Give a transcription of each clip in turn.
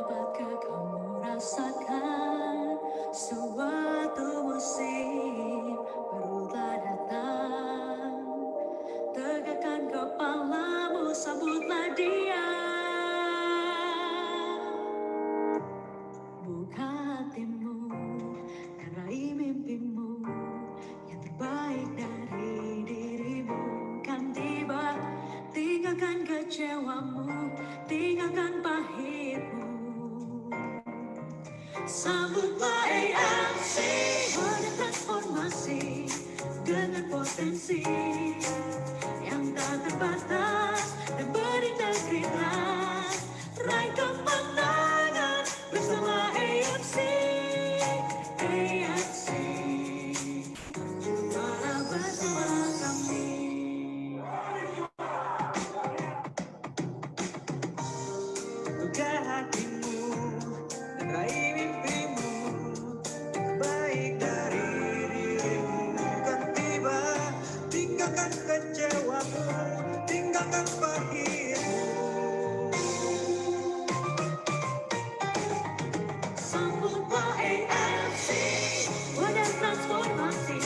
Dapatkah kamu rasakan suatu musim barulah datang? Tegakkan kepalamu, sambutlah dia. Buka hatimu dan raih mimpimu, yang terbaik dari dirimu kan tiba. Tinggalkan kecewamu, tinggalkan pahitmu. Sambutlah AMC, wadah transformasi dengan potensi yang tak terbatas dan berintegritas. Raih kemenangan bersama AMC. AMC, malah bersama kami. Buka hatimu dan raih mimpimu, baik dari dirimu kan tiba. Tinggalkan kecewamu, tinggalkan pahitmu. Sambutlah AMC, wadah transformasi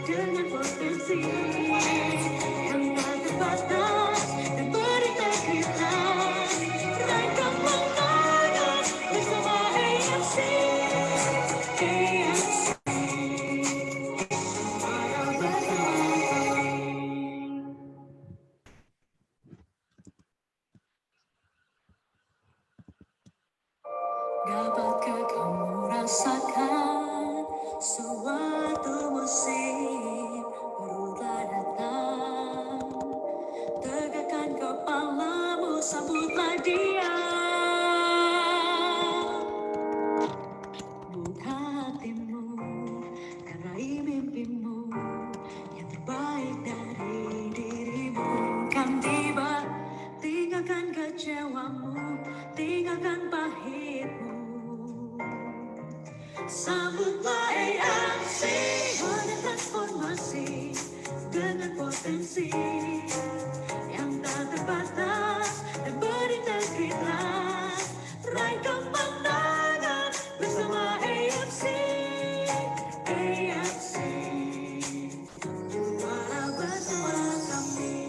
dengan potensi yang tak terbatas dan berintegritas. Raih kemenangan bersama AMC. AMC, malah bersama kami. Dapatkah kamu rasakan suatu musim barulah datang? Tegakkan kepalamu, sambutlah dia. Buka hatimu dan raih mimpimu, yang terbaik dari dirimu kan tiba. Tinggalkan kecewamu, tinggalkan pahitmu. Sambutlah AMC, wadah transformasi dengan potensi yang tak terbatas dan berintegritas. Raih kemenangan bersama AMC. AMC, malah bersama kami.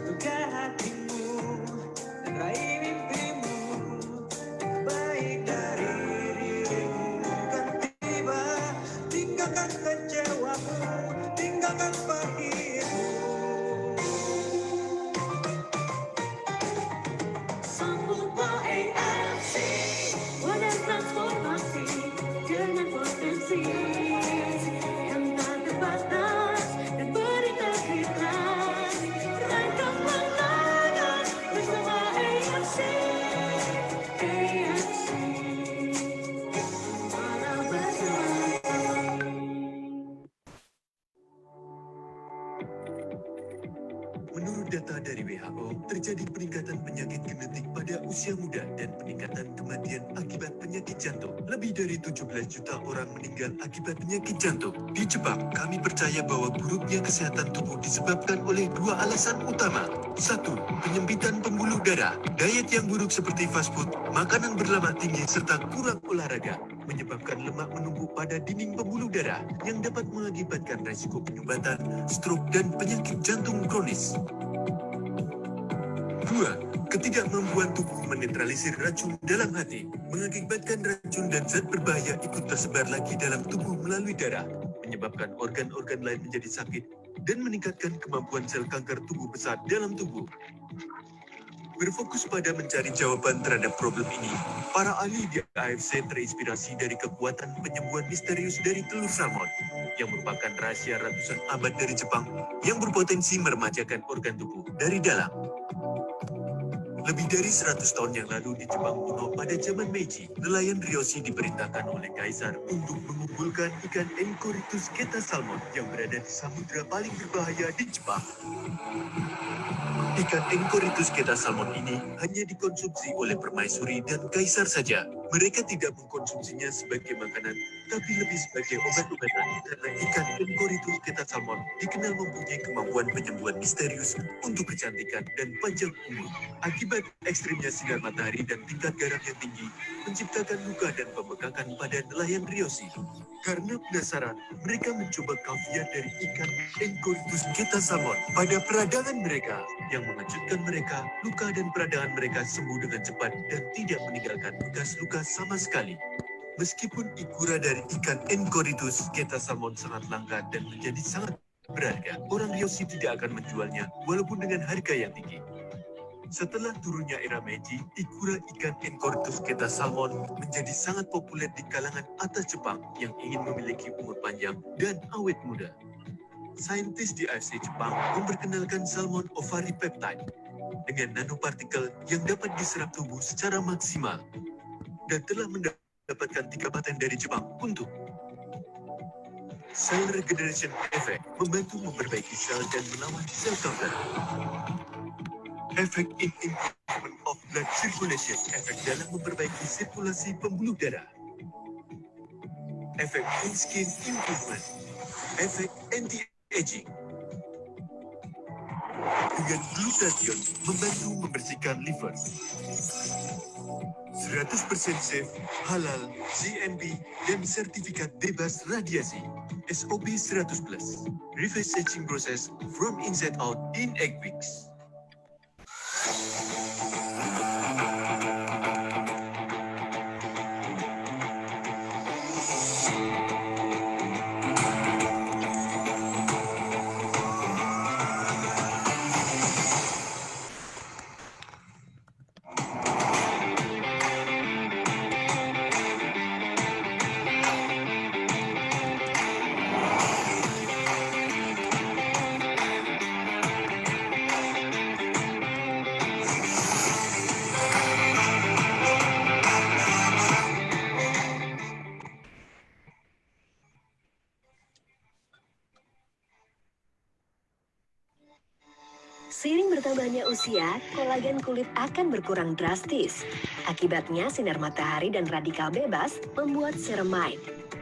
Buka hatimu dan raih mimpimu, baik dari dirimu kan tiba. Tinggalkan kecewamu, tinggalkan pahitmu. Sambutlah AMC, wadah transformasi dengan potensi yang tak terbatas dan berintegritas. Raih kemenangan bersama AMC. AMC, malah bersama kami. Menurut data dari WHO, terjadi peningkatan penyakit genetik pada usia muda dan peningkatan kematian akibat penyakit jantung. Lebih dari 17 juta orang meninggal akibat penyakit jantung. Di Jepang, kami percaya bahwa buruknya kesehatan tubuh disebabkan oleh dua alasan utama. 1. Penyempitan pembuluh darah. Diet yang buruk seperti fast food, makanan berlemak tinggi, serta kurang olahraga menyebabkan lemak menumpuk pada dinding pembuluh darah yang dapat mengakibatkan resiko penyumbatan, stroke, dan penyakit jantung kronis. 2. Ketidakmampuan tubuh menetralisir racun dalam hati, mengakibatkan racun dan zat berbahaya ikut tersebar lagi dalam tubuh melalui darah, menyebabkan organ-organ lain menjadi sakit, dan meningkatkan kemampuan sel kanker tubuh besar dalam tubuh. Berfokus pada mencari jawaban terhadap problem ini, para ahli di AFC terinspirasi dari kekuatan penyembuhan misterius dari telur salmon, yang merupakan rahasia ratusan abad dari Jepang yang berpotensi meremajakan organ tubuh dari dalam. Lebih dari 100 tahun yang lalu di Jepang kuno pada zaman Meiji, nelayan Ryoshi diperintahkan oleh kaisar untuk mengumpulkan ikan Enchiridium keta salmon yang berada di samudra paling berbahaya di Jepang. Ikan Enchiridium keta salmon ini hanya dikonsumsi oleh permaisuri dan kaisar saja. Mereka tidak mengkonsumsinya sebagai makanan, tapi lebih sebagai obat-obatan karena ikan Encorytus ketasalmon dikenal mempunyai kemampuan penyembuhan misterius untuk kecantikan dan panjang umur. Akibat ekstrimnya sinar matahari dan tingkat garam yang tinggi, menciptakan luka dan pembekakan pada nelayan Ryoshi. Karena penasaran, mereka mencoba kaviar dari ikan Encorytus ketasalmon pada peradangan mereka. Yang mengejutkan mereka, luka dan peradangan mereka sembuh dengan cepat dan tidak meninggalkan bekas luka sama sekali. Meskipun ikura dari ikan Encorytus ketasalmon sangat langka dan menjadi sangat berharga, orang Ryoshi tidak akan menjualnya walaupun dengan harga yang tinggi. Setelah turunnya era Meiji, ikura ikan Encorytus ketasalmon menjadi sangat populer di kalangan atas Jepang yang ingin memiliki umur panjang dan awet muda. Saintis di AFC Jepang memperkenalkan salmon ovary peptide dengan nanopartikel yang dapat diserap tubuh secara maksimal dan telah mendapatkan 3 paten dari Jepang untuk cell regeneration effect, membantu memperbaiki sel dan melawan sel kanker. Efek in improvement of blood circulation, efek dalam memperbaiki sirkulasi pembuluh darah. Efek in skin improvement, efek anti-aging. Dengan glutathione membantu membersihkan liver. 100% safe, halal, GMP, dan sertifikat bebas radiasi. SOP 100+. Reverse aging process from inside out in 8 weeks. Seiring bertambahnya usia, kolagen kulit akan berkurang drastis. Akibatnya, sinar matahari dan radikal bebas membuat ceramide.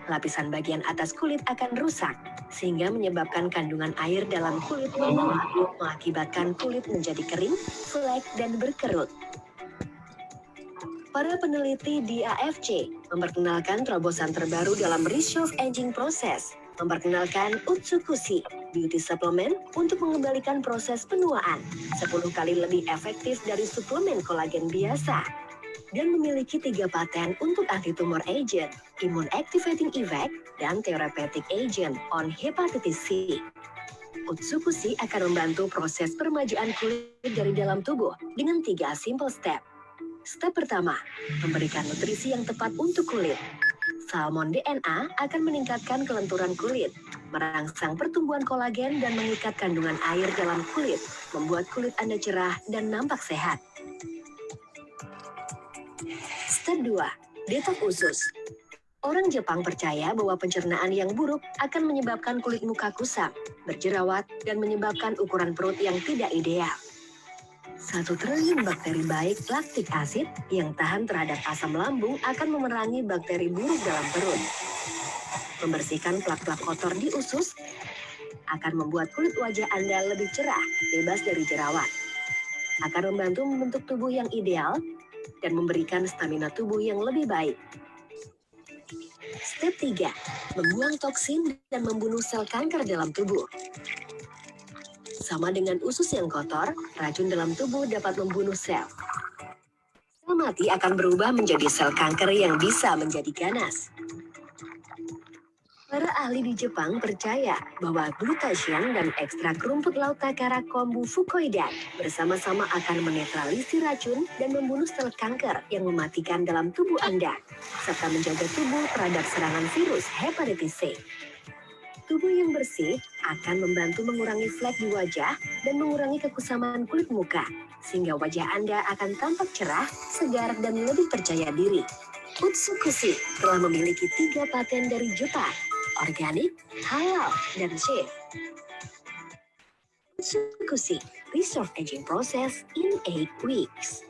Lapisan bagian atas kulit akan rusak, sehingga menyebabkan kandungan air dalam kulit menguap, mengakibatkan kulit menjadi kering, flek, dan berkerut. Para peneliti di AFC memperkenalkan terobosan terbaru dalam reverse aging process, memperkenalkan Utsukushi beauty supplement untuk mengembalikan proses penuaan 10 kali lebih efektif dari suplemen kolagen biasa dan memiliki 3 paten untuk anti-tumor agent, immune activating effect, dan therapeutic agent on hepatitis C. Utsukushi akan membantu proses peremajaan kulit dari dalam tubuh dengan 3 simple step. Step pertama, memberikan nutrisi yang tepat untuk kulit. Salmon DNA akan meningkatkan kelenturan kulit, merangsang pertumbuhan kolagen dan mengikat kandungan air dalam kulit, membuat kulit Anda cerah dan nampak sehat. Step 2, detox usus. Orang Jepang percaya bahwa pencernaan yang buruk akan menyebabkan kulit muka kusam, berjerawat, dan menyebabkan ukuran perut yang tidak ideal. 1 triliun bakteri baik laktik asid yang tahan terhadap asam lambung akan memerangi bakteri buruk dalam perut. Membersihkan plak-plak kotor di usus akan membuat kulit wajah Anda lebih cerah, bebas dari jerawat. Akan membantu membentuk tubuh yang ideal dan memberikan stamina tubuh yang lebih baik. Step 3, membuang toksin dan membunuh sel kanker dalam tubuh. Sama dengan usus yang kotor, racun dalam tubuh dapat membunuh sel. Sel mati akan berubah menjadi sel kanker yang bisa menjadi ganas. Para ahli di Jepang percaya bahwa glutathione dan ekstrak rumput laut Takara kombu fukoidan bersama-sama akan menetralisir racun dan membunuh sel kanker yang mematikan dalam tubuh Anda, serta menjaga tubuh terhadap serangan virus hepatitis C. Tubuh yang bersih akan membantu mengurangi flek di wajah dan mengurangi kekusaman kulit muka, sehingga wajah Anda akan tampak cerah, segar, dan lebih percaya diri. Utsukushi telah memiliki 3 paten dari Jepang, organik, halal, dan safe. Utsukushi, reverse aging process in 8 weeks.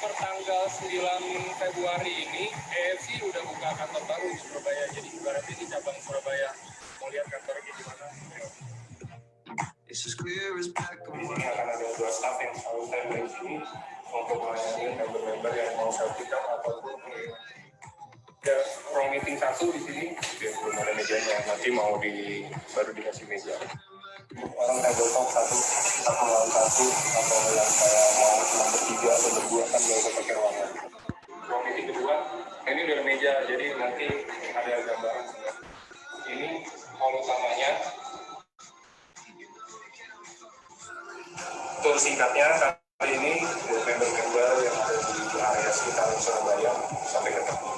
Pertanggal 9 Februari ini AFC udah buka kantor baru di Surabaya. Jadi ibaratnya di cabang Surabaya. Mau lihat kantornya gimana? Di sini akan ada 2 staff yang selalu standby di sini untuk melayani member-member yang mau selfie cam ataupun ada ruang meeting satu di sini. Belum ada mejanya. Nanti mau baru dikasih meja. Orang table talk satu lawan satu atau yang kayak mau cuma bertiga atau berdua kan nggak usah pakai ruangan. Ruang meeting kedua, ini udah meja jadi nanti ada gambaran. Ini hall utamanya. Tur singkatnya kali ini buat member-member yang ada di area sekitar Surabaya sampai ketemu.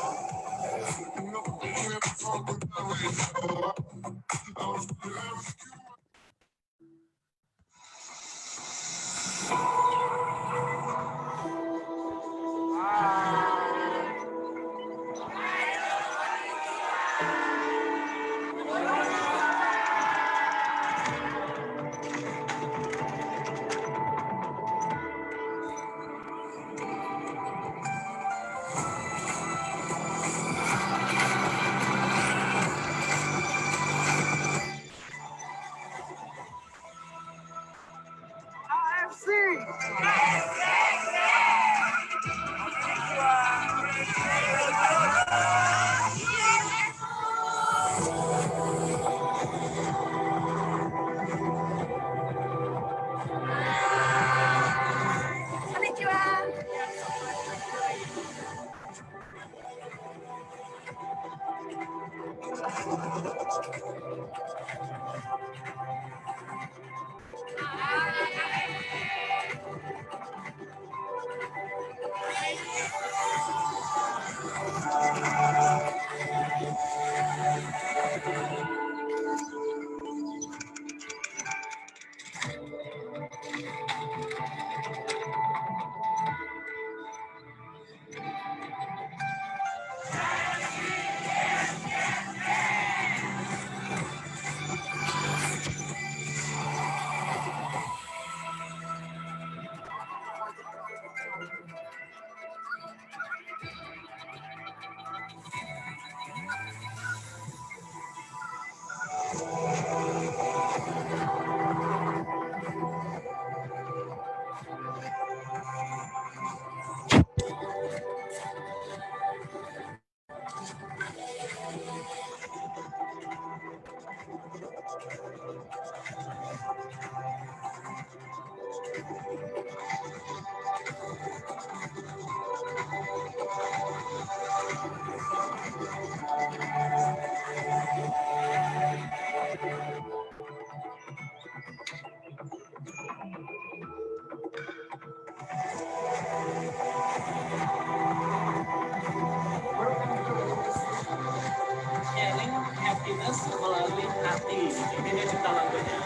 lagunya.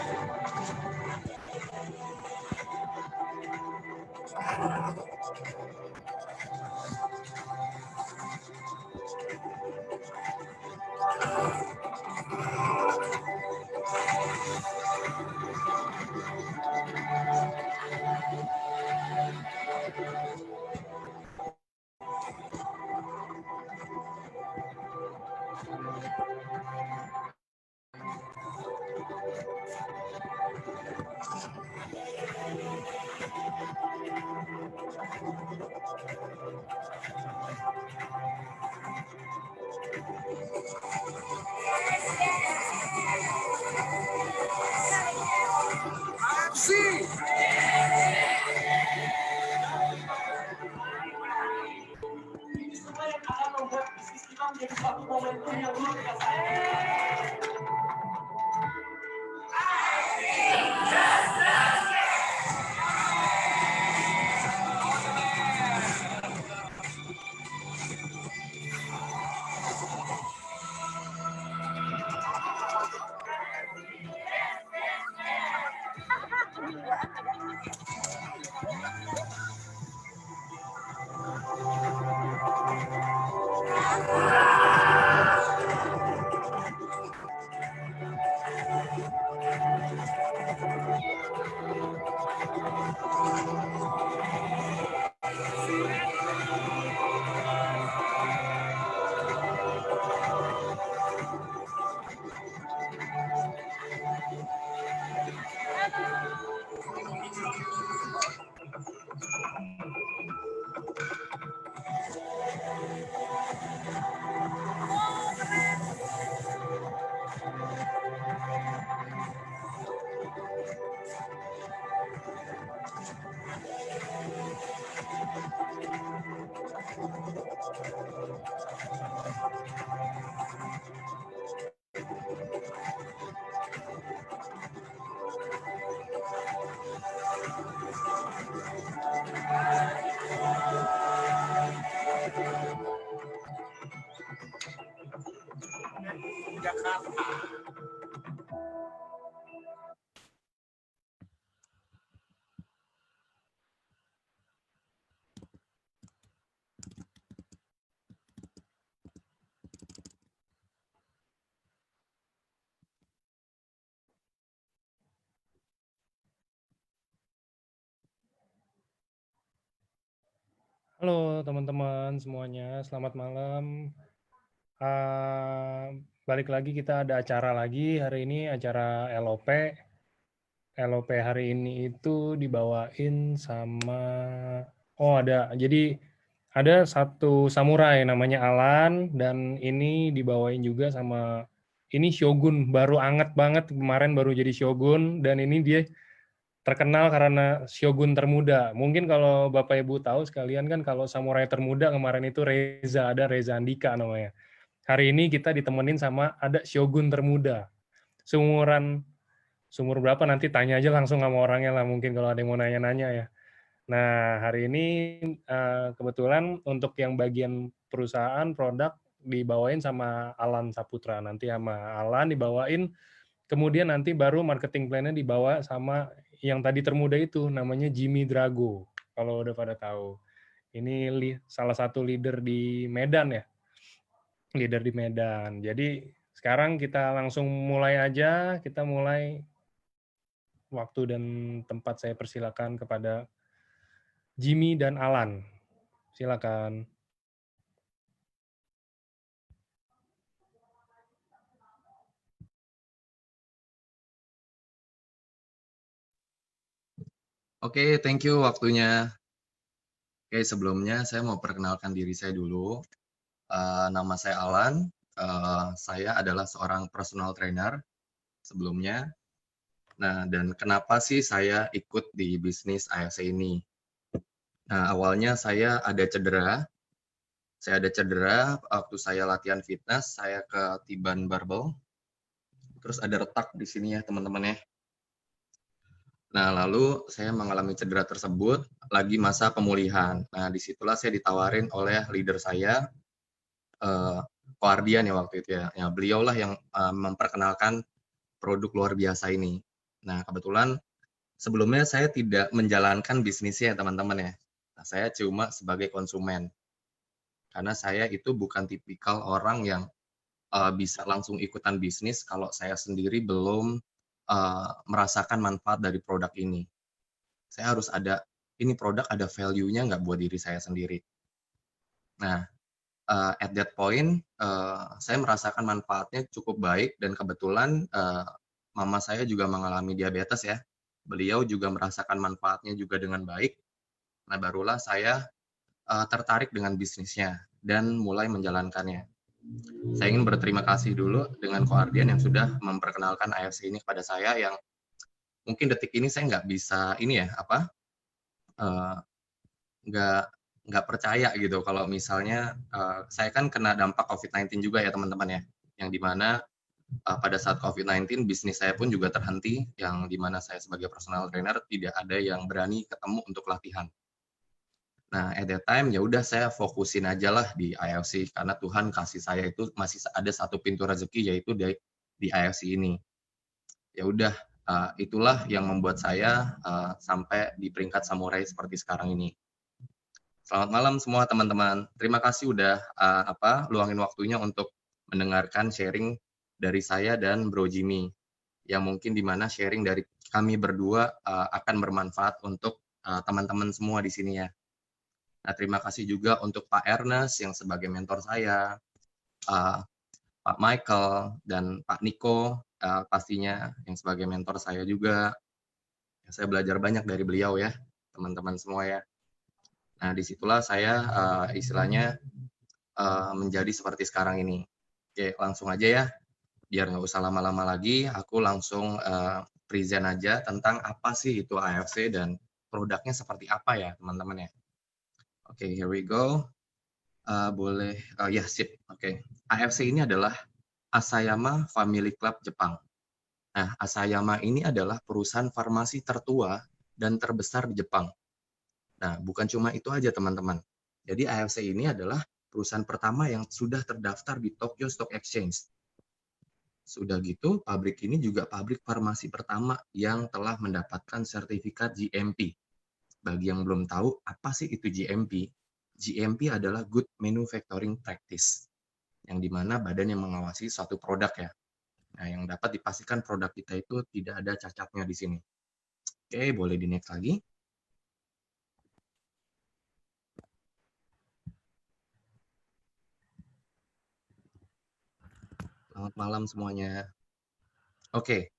Semua yang akan membuat bisnis kita menjadi suatu momentum yang luar biasa. Jakarta. Halo teman-teman semuanya, selamat malam. Balik lagi, kita ada acara lagi hari ini, acara LOP. LOP hari ini itu dibawain sama, jadi ada satu samurai namanya Alan, dan ini dibawain juga sama, ini Shogun, baru anget banget, kemarin baru jadi Shogun, dan ini dia terkenal karena Shogun termuda. Mungkin kalau Bapak Ibu tahu sekalian kan, kalau samurai termuda kemarin itu ada Reza Andika namanya. Hari ini kita ditemenin sama ada Shogun termuda. Sumur berapa nanti tanya aja langsung sama orangnya lah, mungkin kalau ada yang mau nanya-nanya ya. Nah, hari ini kebetulan untuk yang bagian perusahaan produk dibawain sama Alan Saputra. Nanti sama Alan dibawain, kemudian nanti baru marketing plan-nya dibawa sama yang tadi termuda itu, namanya Jimmy Drago, kalau udah pada tahu. Ini salah satu leader di Medan ya, leader di Medan. Jadi sekarang kita langsung mulai aja, kita mulai, waktu dan tempat saya persilakan kepada Jimmy dan Alan. Silakan. Oke, thank you waktunya. Oke, sebelumnya saya mau perkenalkan diri saya dulu. Nama saya Alan. Saya adalah seorang personal trainer sebelumnya. Nah, dan kenapa sih saya ikut di bisnis AFC ini? Nah, awalnya saya ada cedera. Saya ada cedera waktu saya latihan fitness, saya ketiban barbel. Terus ada retak di sini ya, teman-teman ya. Nah, lalu saya mengalami cedera tersebut, lagi masa pemulihan. Nah, disitulah saya ditawarin oleh leader saya, Koardian ya waktu itu ya. Ya, beliaulah yang memperkenalkan produk luar biasa ini. Nah, kebetulan sebelumnya saya tidak menjalankan bisnisnya teman-teman ya. Nah, saya cuma sebagai konsumen. Karena saya itu bukan tipikal orang yang bisa langsung ikutan bisnis kalau saya sendiri belum merasakan manfaat dari produk ini. Saya harus ada, ini produk ada value-nya nggak buat diri saya sendiri. Nah, at that point, saya merasakan manfaatnya cukup baik dan kebetulan mama saya juga mengalami diabetes ya. Beliau juga merasakan manfaatnya juga dengan baik. Nah, barulah saya tertarik dengan bisnisnya dan mulai menjalankannya. Saya ingin berterima kasih dulu dengan Ko Ardian yang sudah memperkenalkan AFC ini kepada saya, yang mungkin detik ini saya nggak bisa ini ya nggak percaya gitu kalau misalnya saya kan kena dampak COVID-19 juga ya teman-teman ya, yang dimana pada saat COVID-19 bisnis saya pun juga terhenti, yang dimana saya sebagai personal trainer tidak ada yang berani ketemu untuk latihan. Nah, at that time ya udah saya fokusin aja lah di IFC karena Tuhan kasih saya itu masih ada satu pintu rezeki, yaitu di IFC ini. Ya udah, itulah yang membuat saya sampai di peringkat samurai seperti sekarang ini. Selamat malam semua teman-teman. Terima kasih udah luangin waktunya untuk mendengarkan sharing dari saya dan Bro Jimmy, yang mungkin dimana sharing dari kami berdua akan bermanfaat untuk teman-teman semua di sini ya. Nah, terima kasih juga untuk Pak Ernest yang sebagai mentor saya, Pak Michael, dan Pak Niko pastinya yang sebagai mentor saya juga. Saya belajar banyak dari beliau ya, teman-teman semua ya. Nah, disitulah saya istilahnya menjadi seperti sekarang ini. Oke, langsung aja ya, biar nggak usah lama-lama lagi, aku langsung present aja tentang apa sih itu AFC dan produknya seperti apa ya teman-teman ya. Oke, here we go. Boleh, ya sip. Oke, AFC ini adalah Asayama Family Club Jepang. Nah, Asayama ini adalah perusahaan farmasi tertua dan terbesar di Jepang. Nah, bukan cuma itu aja teman-teman. Jadi AFC ini adalah perusahaan pertama yang sudah terdaftar di Tokyo Stock Exchange. Sudah gitu, pabrik ini juga pabrik farmasi pertama yang telah mendapatkan sertifikat GMP. Bagi yang belum tahu, apa sih itu GMP? GMP adalah Good Manufacturing Practice, yang dimana badan yang mengawasi suatu produk ya. Nah, yang dapat dipastikan produk kita itu tidak ada cacatnya di sini. Oke, boleh di next lagi. Selamat malam semuanya. Oke,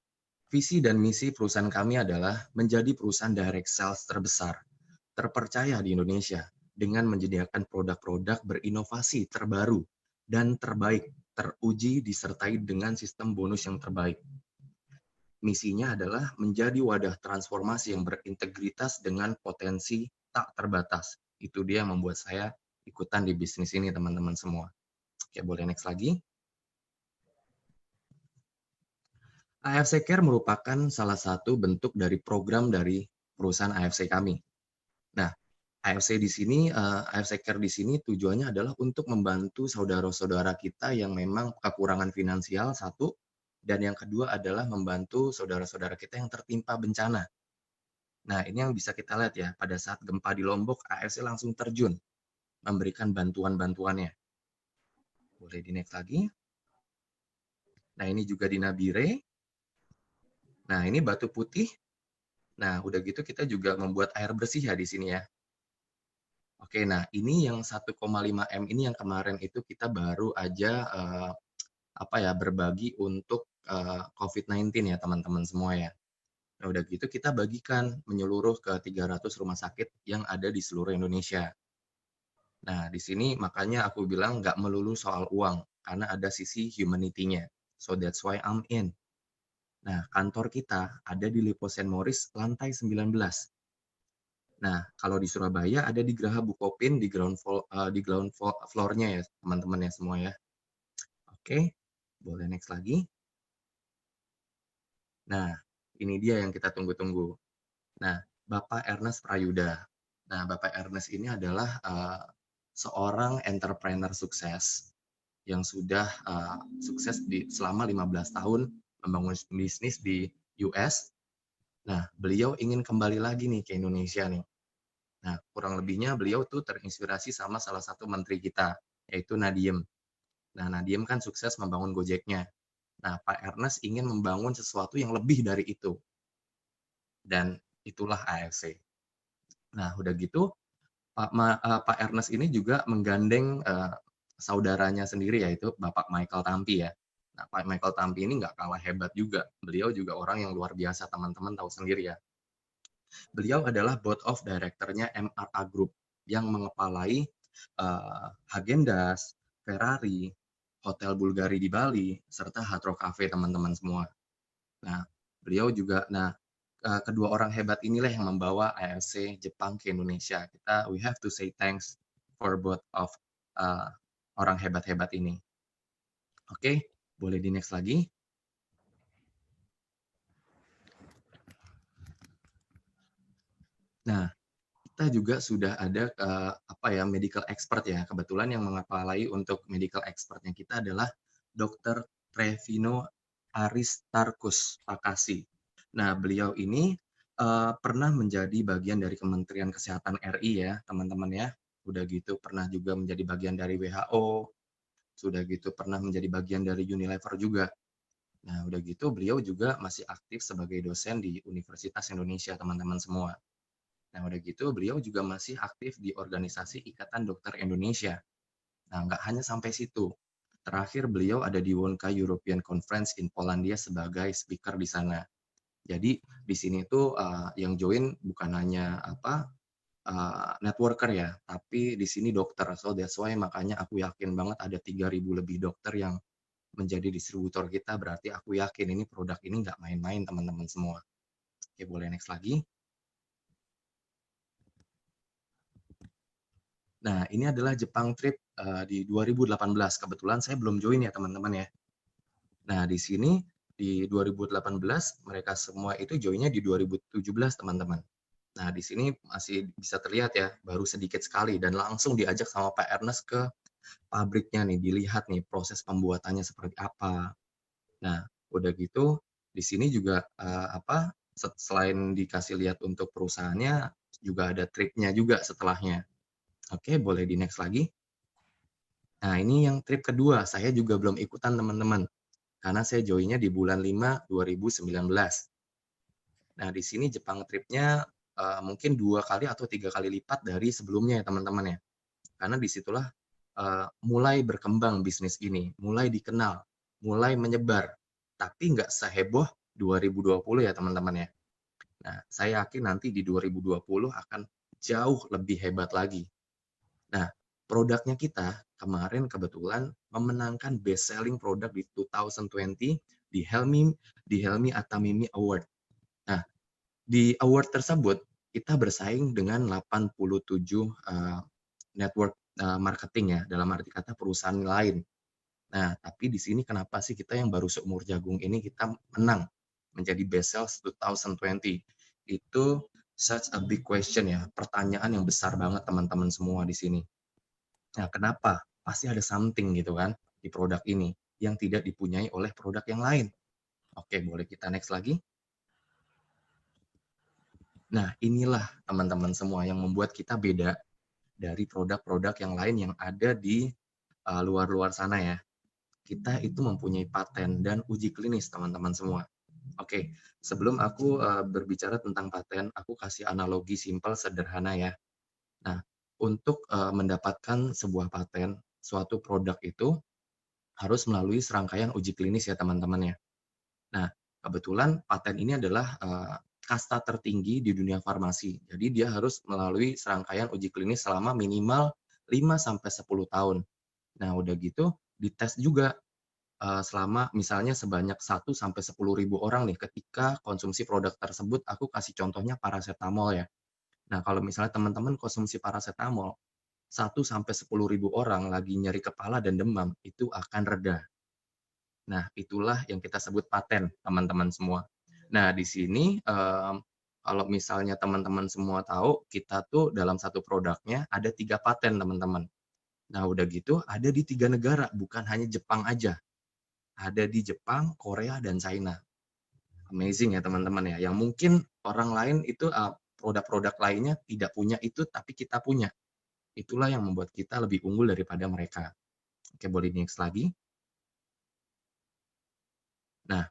visi dan misi perusahaan kami adalah menjadi perusahaan direct sales terbesar, terpercaya di Indonesia, dengan menyediakan produk-produk berinovasi terbaru dan terbaik, teruji disertai dengan sistem bonus yang terbaik. Misinya adalah menjadi wadah transformasi yang berintegritas dengan potensi tak terbatas. Itu dia yang membuat saya ikutan di bisnis ini, teman-teman semua. Oke, boleh next lagi. AFC Care merupakan salah satu bentuk dari program dari perusahaan AFC kami. Nah, AFC di sini, AFC Care di sini tujuannya adalah untuk membantu saudara-saudara kita yang memang kekurangan finansial, satu, dan yang kedua adalah membantu saudara-saudara kita yang tertimpa bencana. Nah, ini yang bisa kita lihat ya, pada saat gempa di Lombok, AFC langsung terjun, memberikan bantuan-bantuannya. Boleh di next lagi. Nah, ini juga di Nabire. Nah, ini Batu Putih. Nah, udah gitu kita juga membuat air bersih ya di sini ya. Oke, nah ini yang 1,5 M ini yang kemarin itu kita baru aja berbagi untuk COVID-19 ya teman-teman semua ya. Nah, udah gitu kita bagikan menyeluruh ke 300 rumah sakit yang ada di seluruh Indonesia. Nah, di sini makanya aku bilang nggak melulu soal uang, karena ada sisi humanity-nya. So that's why I'm in. Nah, kantor kita ada di Lipo St. Maurice, lantai 19. Nah, kalau di Surabaya ada di Geraha Bukopin, di ground floor-nya ya, teman-teman ya semua ya. Oke, boleh next lagi. Nah, ini dia yang kita tunggu-tunggu. Nah, Bapak Ernest Prayuda. Nah, Bapak Ernest ini adalah seorang entrepreneur sukses yang sudah sukses selama 15 tahun membangun bisnis di US. Nah, beliau ingin kembali lagi nih ke Indonesia nih. Nah, kurang lebihnya beliau tuh terinspirasi sama salah satu menteri kita, yaitu Nadiem. Nah, Nadiem kan sukses membangun Gojeknya. Nah, Pak Ernest ingin membangun sesuatu yang lebih dari itu. Dan itulah AFC. Nah, udah gitu, Pak Ernest ini juga menggandeng saudaranya sendiri, yaitu Bapak Michael Tampi ya. Nah, Pak Michael Tampi ini nggak kalah hebat juga. Beliau juga orang yang luar biasa, teman-teman tahu sendiri ya. Beliau adalah board of director-nya MRA Group yang mengepalai Häagen-Dazs, Ferrari, Hotel Bulgari di Bali, serta Hard Rock Cafe, teman-teman semua. Nah, beliau juga, kedua orang hebat inilah yang membawa AFC Jepang ke Indonesia. We have to say thanks for both of orang hebat-hebat ini. Oke, boleh di next lagi. Nah, kita juga sudah ada medical expert ya. Kebetulan yang mengepalai untuk medical expertnya kita adalah Dr. Trevino Aristarkus Pakasi. Nah, beliau ini pernah menjadi bagian dari Kementerian Kesehatan RI ya, teman-teman ya. Udah gitu pernah juga menjadi bagian dari WHO. Sudah gitu pernah menjadi bagian dari Unilever juga. Nah, udah gitu beliau juga masih aktif sebagai dosen di Universitas Indonesia, teman-teman semua. Nah, udah gitu beliau juga masih aktif di organisasi Ikatan Dokter Indonesia. Nah, nggak hanya sampai situ. Terakhir beliau ada di Wonka European Conference in Polandia sebagai speaker di sana. Jadi di sini tuh yang join bukan hanya networker ya, tapi di sini dokter. So that's why makanya aku yakin banget ada 3.000 lebih dokter yang menjadi distributor kita. Berarti aku yakin ini produk ini nggak main-main, teman-teman semua. Oke, boleh next lagi. Nah, ini adalah Jepang trip di 2018. Kebetulan saya belum join ya, teman-teman ya. Nah, di sini di 2018 mereka semua itu joinnya di 2017, teman-teman. Nah, di sini masih bisa terlihat ya, baru sedikit sekali dan langsung diajak sama Pak Ernest ke pabriknya nih, dilihat nih proses pembuatannya seperti apa. Nah, udah gitu di sini juga selain dikasih lihat untuk perusahaannya, juga ada tripnya juga setelahnya. Oke, boleh di next lagi. Nah, ini yang trip kedua, saya juga belum ikutan teman-teman, karena saya joinnya di bulan 5 2019. Nah, di sini Jepang tripnya mungkin 2 kali atau 3 kali lipat dari sebelumnya ya teman-teman ya. Karena disitulah mulai berkembang bisnis ini, mulai dikenal, mulai menyebar, tapi nggak seheboh 2020 ya teman-teman ya. Nah, saya yakin nanti di 2020 akan jauh lebih hebat lagi. Nah, produknya kita kemarin kebetulan memenangkan best selling product di 2020 di Helmi Atamimi Award. Nah, di award tersebut kita bersaing dengan 87 network marketing ya, dalam arti kata perusahaan lain. Nah, tapi di sini kenapa sih kita yang baru seumur jagung ini kita menang menjadi best sales 2020? Itu such a big question ya, pertanyaan yang besar banget teman-teman semua di sini. Nah, kenapa? Pasti ada something gitu kan di produk ini yang tidak dipunyai oleh produk yang lain. Oke, boleh kita next lagi. Nah, inilah teman-teman semua yang membuat kita beda dari produk-produk yang lain yang ada di luar-luar sana ya. Kita itu mempunyai paten dan uji klinis, teman-teman semua. Oke, sebelum aku berbicara tentang paten, aku kasih analogi simpel sederhana ya. Nah, untuk mendapatkan sebuah paten, suatu produk itu harus melalui serangkaian uji klinis ya teman-teman ya. Nah, kebetulan paten ini adalah kasta tertinggi di dunia farmasi. Jadi dia harus melalui serangkaian uji klinis selama minimal 5-10 tahun. Nah, udah gitu dites juga selama misalnya sebanyak 1-10 ribu orang nih ketika konsumsi produk tersebut. Aku kasih contohnya paracetamol ya. Nah, kalau misalnya teman-teman konsumsi paracetamol 1-10 ribu orang lagi nyeri kepala dan demam, itu akan reda. Nah, itulah yang kita sebut paten, teman-teman semua. Nah, di sini kalau misalnya teman-teman semua tahu, kita tuh dalam satu produknya ada 3 paten, teman-teman. Nah, udah gitu ada di 3 negara, bukan hanya Jepang aja. ada di Jepang, Korea, dan China. Amazing ya teman-teman ya, yang mungkin orang lain itu produk-produk lainnya tidak punya itu, tapi kita punya. Itulah yang membuat kita lebih unggul daripada mereka. Oke, boleh next lagi. Nah,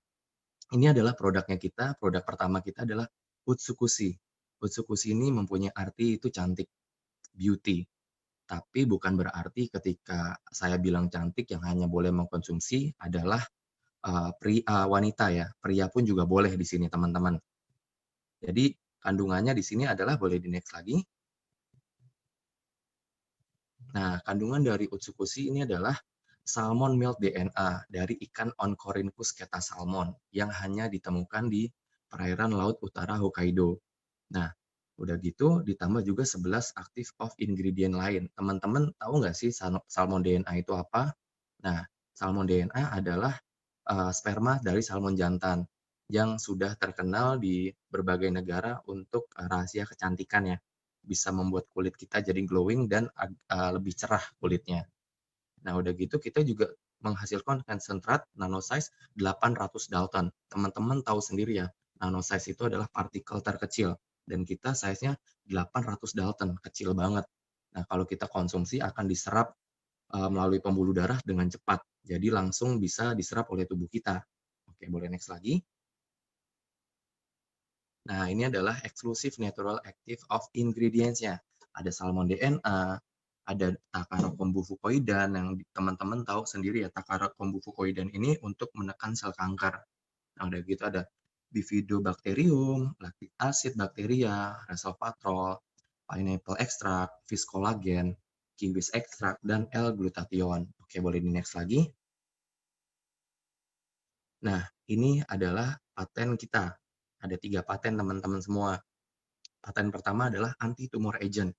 ini adalah produknya kita. Produk pertama kita adalah Utsukushi. Utsukushi ini mempunyai arti itu cantik, beauty. Tapi bukan berarti ketika saya bilang cantik yang hanya boleh mengkonsumsi adalah wanita ya. Pria pun juga boleh di sini teman-teman. Jadi kandungannya di sini adalah, boleh di next lagi. Nah, kandungan dari Utsukushi ini adalah salmon milk DNA dari ikan Oncorhynchus keta salmon yang hanya ditemukan di perairan laut utara Hokkaido. Nah, udah gitu ditambah juga 11 active of ingredient lain. Teman-teman tahu nggak sih salmon DNA itu apa? Nah, salmon DNA adalah sperma dari salmon jantan yang sudah terkenal di berbagai negara untuk rahasia kecantikan ya. Bisa membuat kulit kita jadi glowing dan lebih cerah kulitnya. Nah, udah gitu kita juga menghasilkan konsentrat nanosize 800 Dalton. Teman-teman tahu sendiri ya, nanosize itu adalah partikel terkecil dan kita size-nya 800 Dalton, kecil banget. Nah, kalau kita konsumsi akan diserap melalui pembuluh darah dengan cepat. Jadi langsung bisa diserap oleh tubuh kita. Oke, boleh next lagi. Nah, ini adalah exclusive natural active of ingredients-nya. Ada salmon DNA, ada Takara kombu fucoidan yang teman-teman tahu sendiri ya, Takara kombu fucoidan ini untuk menekan sel kanker. Nah, udah gitu ada bifidobacterium, lactic acid bacteria, resveratrol, pineapple extract, fish collagen, kiwis extract, dan L-glutathione. Oke, boleh di next lagi. Nah, ini adalah paten kita. Ada 3 paten teman-teman semua. Paten pertama adalah anti-tumor agent.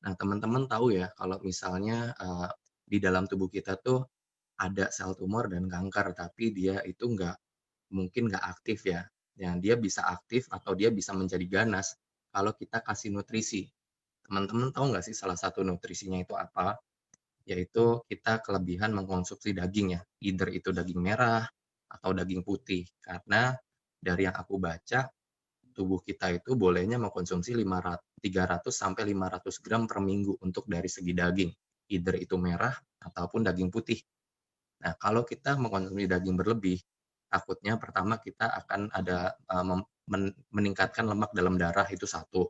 Nah, teman-teman tahu ya kalau misalnya di dalam tubuh kita tuh ada sel tumor dan kanker, tapi dia itu mungkin nggak aktif ya. Yang dia bisa aktif atau dia bisa menjadi ganas kalau kita kasih nutrisi. Teman-teman tahu nggak sih salah satu nutrisinya itu apa? Yaitu kita kelebihan mengkonsumsi daging ya. Either itu daging merah atau daging putih. Karena dari yang aku baca, tubuh kita itu bolehnya mengkonsumsi 300 sampai 500 gram per minggu untuk dari segi daging. Either itu merah ataupun daging putih. Nah, kalau kita mengkonsumsi daging berlebih, takutnya pertama kita akan ada meningkatkan lemak dalam darah, itu satu.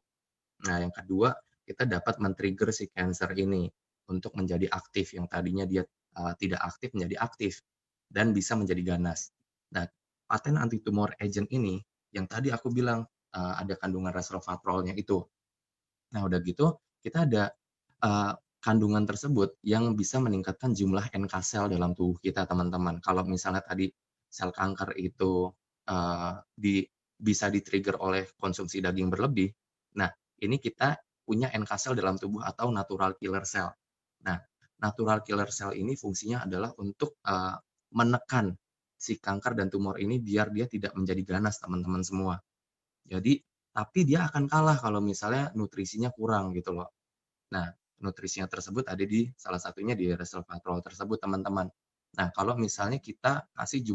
Nah, yang kedua, kita dapat men-trigger si cancer ini untuk menjadi aktif, yang tadinya dia tidak aktif menjadi aktif dan bisa menjadi ganas. Nah, paten anti-tumor agent ini yang tadi aku bilang ada kandungan resveratrolnya itu. Nah, udah gitu kita ada kandungan tersebut yang bisa meningkatkan jumlah NK sel dalam tubuh kita, teman-teman. Kalau misalnya tadi sel kanker itu bisa di-trigger oleh konsumsi daging berlebih, nah ini kita punya NK sel dalam tubuh atau natural killer cell. Nah, natural killer cell ini fungsinya adalah untuk menekan si kanker dan tumor ini biar dia tidak menjadi ganas, teman-teman semua. Jadi, tapi dia akan kalah kalau misalnya nutrisinya kurang gitu loh. Nah, nutrisinya tersebut ada di salah satunya di resveratrol tersebut, teman-teman. Nah, kalau misalnya kita kasih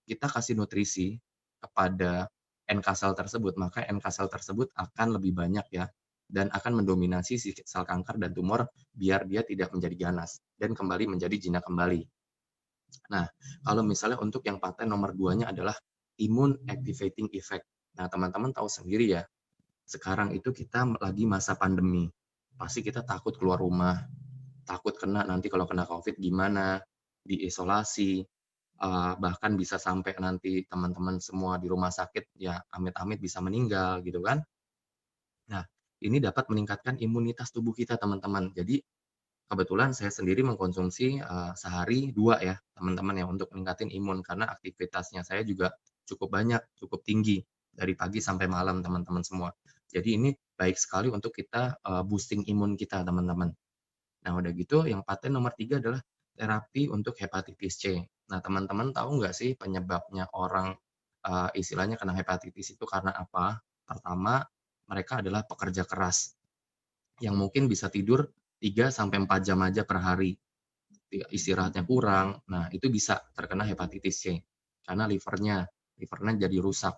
kita kasih nutrisi kepada NK sel tersebut, maka NK sel tersebut akan lebih banyak ya, dan akan mendominasi si sel kanker dan tumor biar dia tidak menjadi ganas dan kembali menjadi jinak kembali. Nah, kalau misalnya untuk yang paten nomor 2-nya adalah immune activating effect. Nah, teman-teman tahu sendiri ya, sekarang itu kita lagi masa pandemi. Pasti kita takut keluar rumah, takut nanti kalau kena COVID gimana, diisolasi, bahkan bisa sampai nanti teman-teman semua di rumah sakit, ya amit-amit bisa meninggal gitu kan. Nah, ini dapat meningkatkan imunitas tubuh kita, teman-teman. Jadi, kebetulan saya sendiri mengkonsumsi sehari 2 ya, teman-teman ya, untuk meningkatin imun. Karena aktivitasnya saya juga cukup banyak, cukup tinggi, dari pagi sampai malam, teman-teman semua. Jadi ini baik sekali untuk kita boosting imun kita, teman-teman. Nah, udah gitu, yang paten nomor 3 adalah terapi untuk hepatitis C. Nah, teman-teman tahu nggak sih penyebabnya orang istilahnya kena hepatitis itu karena apa? Pertama, mereka adalah pekerja keras yang mungkin bisa tidur 3 sampai 4 jam aja per hari. istirahatnya kurang, nah itu bisa terkena hepatitis C karena livernya jadi rusak.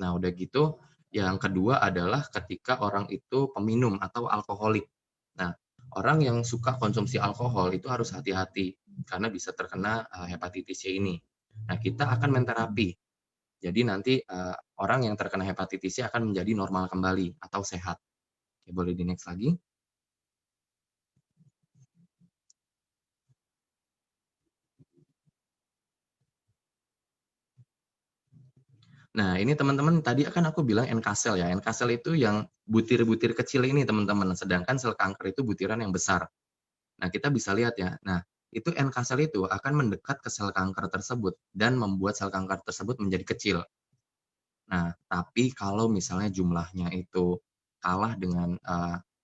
Nah, udah gitu yang kedua adalah ketika orang itu peminum atau alkoholik. Nah, orang yang suka konsumsi alkohol itu harus hati-hati karena bisa terkena hepatitis C ini. Nah, kita akan menterapi. Jadi nanti orang yang terkena hepatitis C akan menjadi normal kembali atau sehat. Oke, boleh di next lagi. Nah, ini teman-teman tadi akan aku bilang NK-sel ya. NK-sel itu yang butir-butir kecil ini teman-teman, sedangkan sel kanker itu butiran yang besar. Nah, kita bisa lihat ya. Nah, itu NK-sel itu akan mendekat ke sel kanker tersebut dan membuat sel kanker tersebut menjadi kecil. Nah, tapi kalau misalnya jumlahnya itu kalah dengan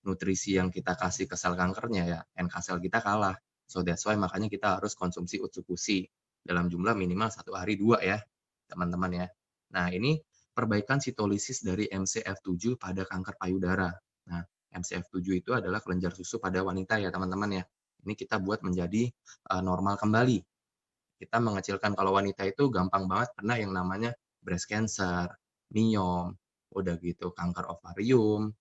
nutrisi yang kita kasih ke sel kankernya ya, NK-sel kita kalah. So that's why makanya kita harus konsumsi Utsukushi dalam jumlah minimal 1 hari 2 ya, teman-teman ya. Nah, ini perbaikan sitolisis dari MCF7 pada kanker payudara. Nah, MCF7 itu adalah kelenjar susu pada wanita ya, teman-teman ya. Ini kita buat menjadi normal kembali. Kita mengecilkan, kalau wanita itu gampang banget kena yang namanya breast cancer, myom, udah gitu kanker ovarium,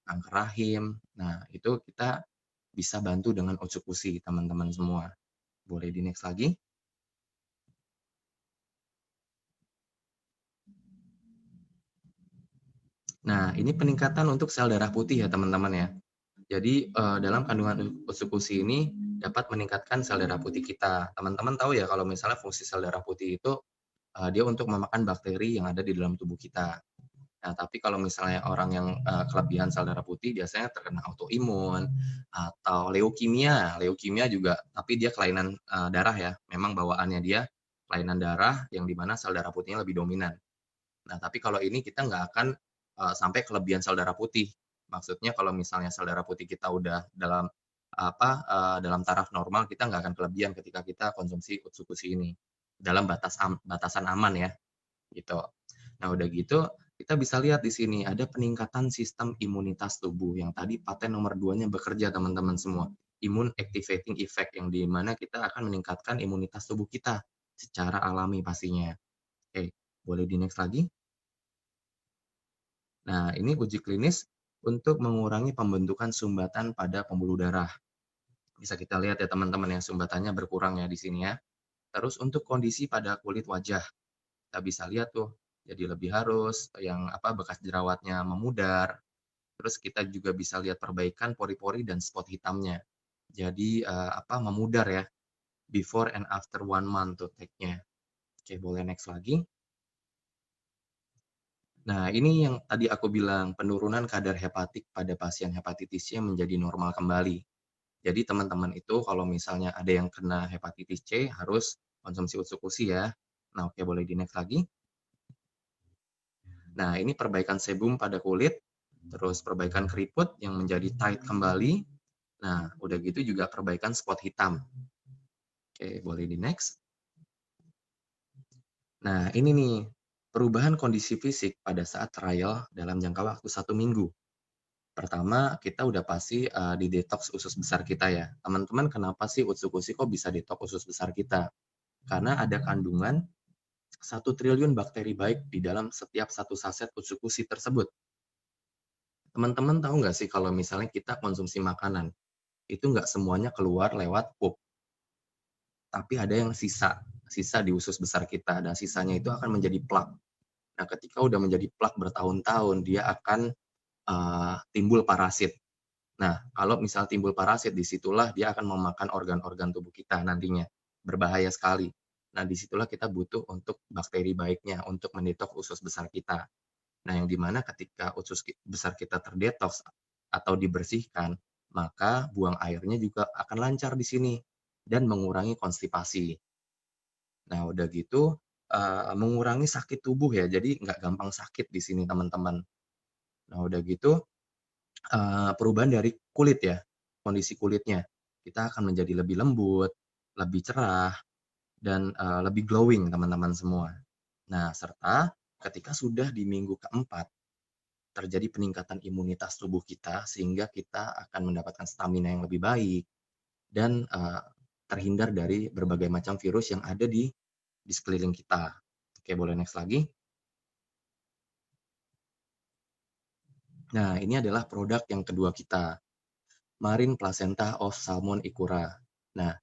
kanker rahim. Nah, itu kita bisa bantu dengan Utsukushi, teman-teman semua. Boleh di next lagi. Nah, ini peningkatan untuk sel darah putih ya, teman-teman ya. Jadi, dalam kandungan Utsukushi ini dapat meningkatkan sel darah putih kita. Teman-teman tahu ya kalau misalnya fungsi sel darah putih itu, dia untuk memakan bakteri yang ada di dalam tubuh kita. Nah, tapi kalau misalnya orang yang kelebihan sel darah putih biasanya terkena autoimun atau leukemia. Leukemia juga, tapi dia kelainan darah ya. Memang bawaannya dia kelainan darah yang dimana sel darah putihnya lebih dominan. Nah, tapi kalau ini kita nggak akan sampai kelebihan sel darah putih. Maksudnya kalau misalnya sel darah putih kita udah dalam dalam taraf normal, kita nggak akan kelebihan ketika kita konsumsi Utsukushi ini dalam batasan aman ya, gitu. Nah, udah gitu kita bisa lihat di sini ada peningkatan sistem imunitas tubuh yang tadi paten nomor 2-nya bekerja, teman-teman semua. Immune activating effect yang di mana kita akan meningkatkan imunitas tubuh kita secara alami pastinya. Oke, boleh di next lagi. Nah, ini uji klinis untuk mengurangi pembentukan sumbatan pada pembuluh darah. Bisa kita lihat ya teman-teman ya, sumbatannya berkurang ya di sini ya. Terus untuk kondisi pada kulit wajah, kita bisa lihat tuh jadi lebih halus, yang bekas jerawatnya memudar. Terus kita juga bisa lihat perbaikan pori-pori dan spot hitamnya. Jadi memudar ya. Before and after 1 month tuh take-nya. Oke, boleh next lagi. Nah, ini yang tadi aku bilang, penurunan kadar hepatik pada pasien hepatitis C menjadi normal kembali. Jadi teman-teman itu kalau misalnya ada yang kena hepatitis C harus konsumsi Utsukushi ya. Nah, oke, boleh di next lagi. Nah, ini perbaikan sebum pada kulit, terus perbaikan keriput yang menjadi tight kembali. Nah, udah gitu juga perbaikan spot hitam. Oke, boleh di next. Nah, ini nih, perubahan kondisi fisik pada saat trial dalam jangka waktu 1 minggu. Pertama, kita udah pasti di detox usus besar kita ya. Teman-teman, kenapa sih Utsukushi kok bisa detox usus besar kita? Karena ada kandungan 1 triliun bakteri baik di dalam setiap 1 saset Utsukushi tersebut. Teman-teman tahu nggak sih kalau misalnya kita konsumsi makanan, itu nggak semuanya keluar lewat pup. Tapi ada yang sisa di usus besar kita, dan sisanya itu akan menjadi plak. Nah, ketika udah menjadi plak bertahun-tahun, dia akan timbul parasit. Nah, kalau misal timbul parasit, disitulah dia akan memakan organ-organ tubuh kita nantinya. Berbahaya sekali. Nah, disitulah kita butuh untuk bakteri baiknya, untuk mendetoks usus besar kita. Nah, yang dimana ketika usus besar kita terdetoks atau dibersihkan, maka buang airnya juga akan lancar di sini dan mengurangi konstipasi. Nah, udah gitu mengurangi sakit tubuh ya, jadi nggak gampang sakit di sini teman-teman. Nah, udah gitu perubahan dari kulit ya, kondisi kulitnya. Kita akan menjadi lebih lembut, lebih cerah, dan lebih glowing teman-teman semua. Nah, serta ketika sudah di minggu keempat, terjadi peningkatan imunitas tubuh kita, sehingga kita akan mendapatkan stamina yang lebih baik, dan terhindar dari berbagai macam virus yang ada di sekeliling kita. Oke, boleh next lagi. Nah, ini adalah produk yang kedua kita, Marine Placenta of Salmon Ikura. Nah,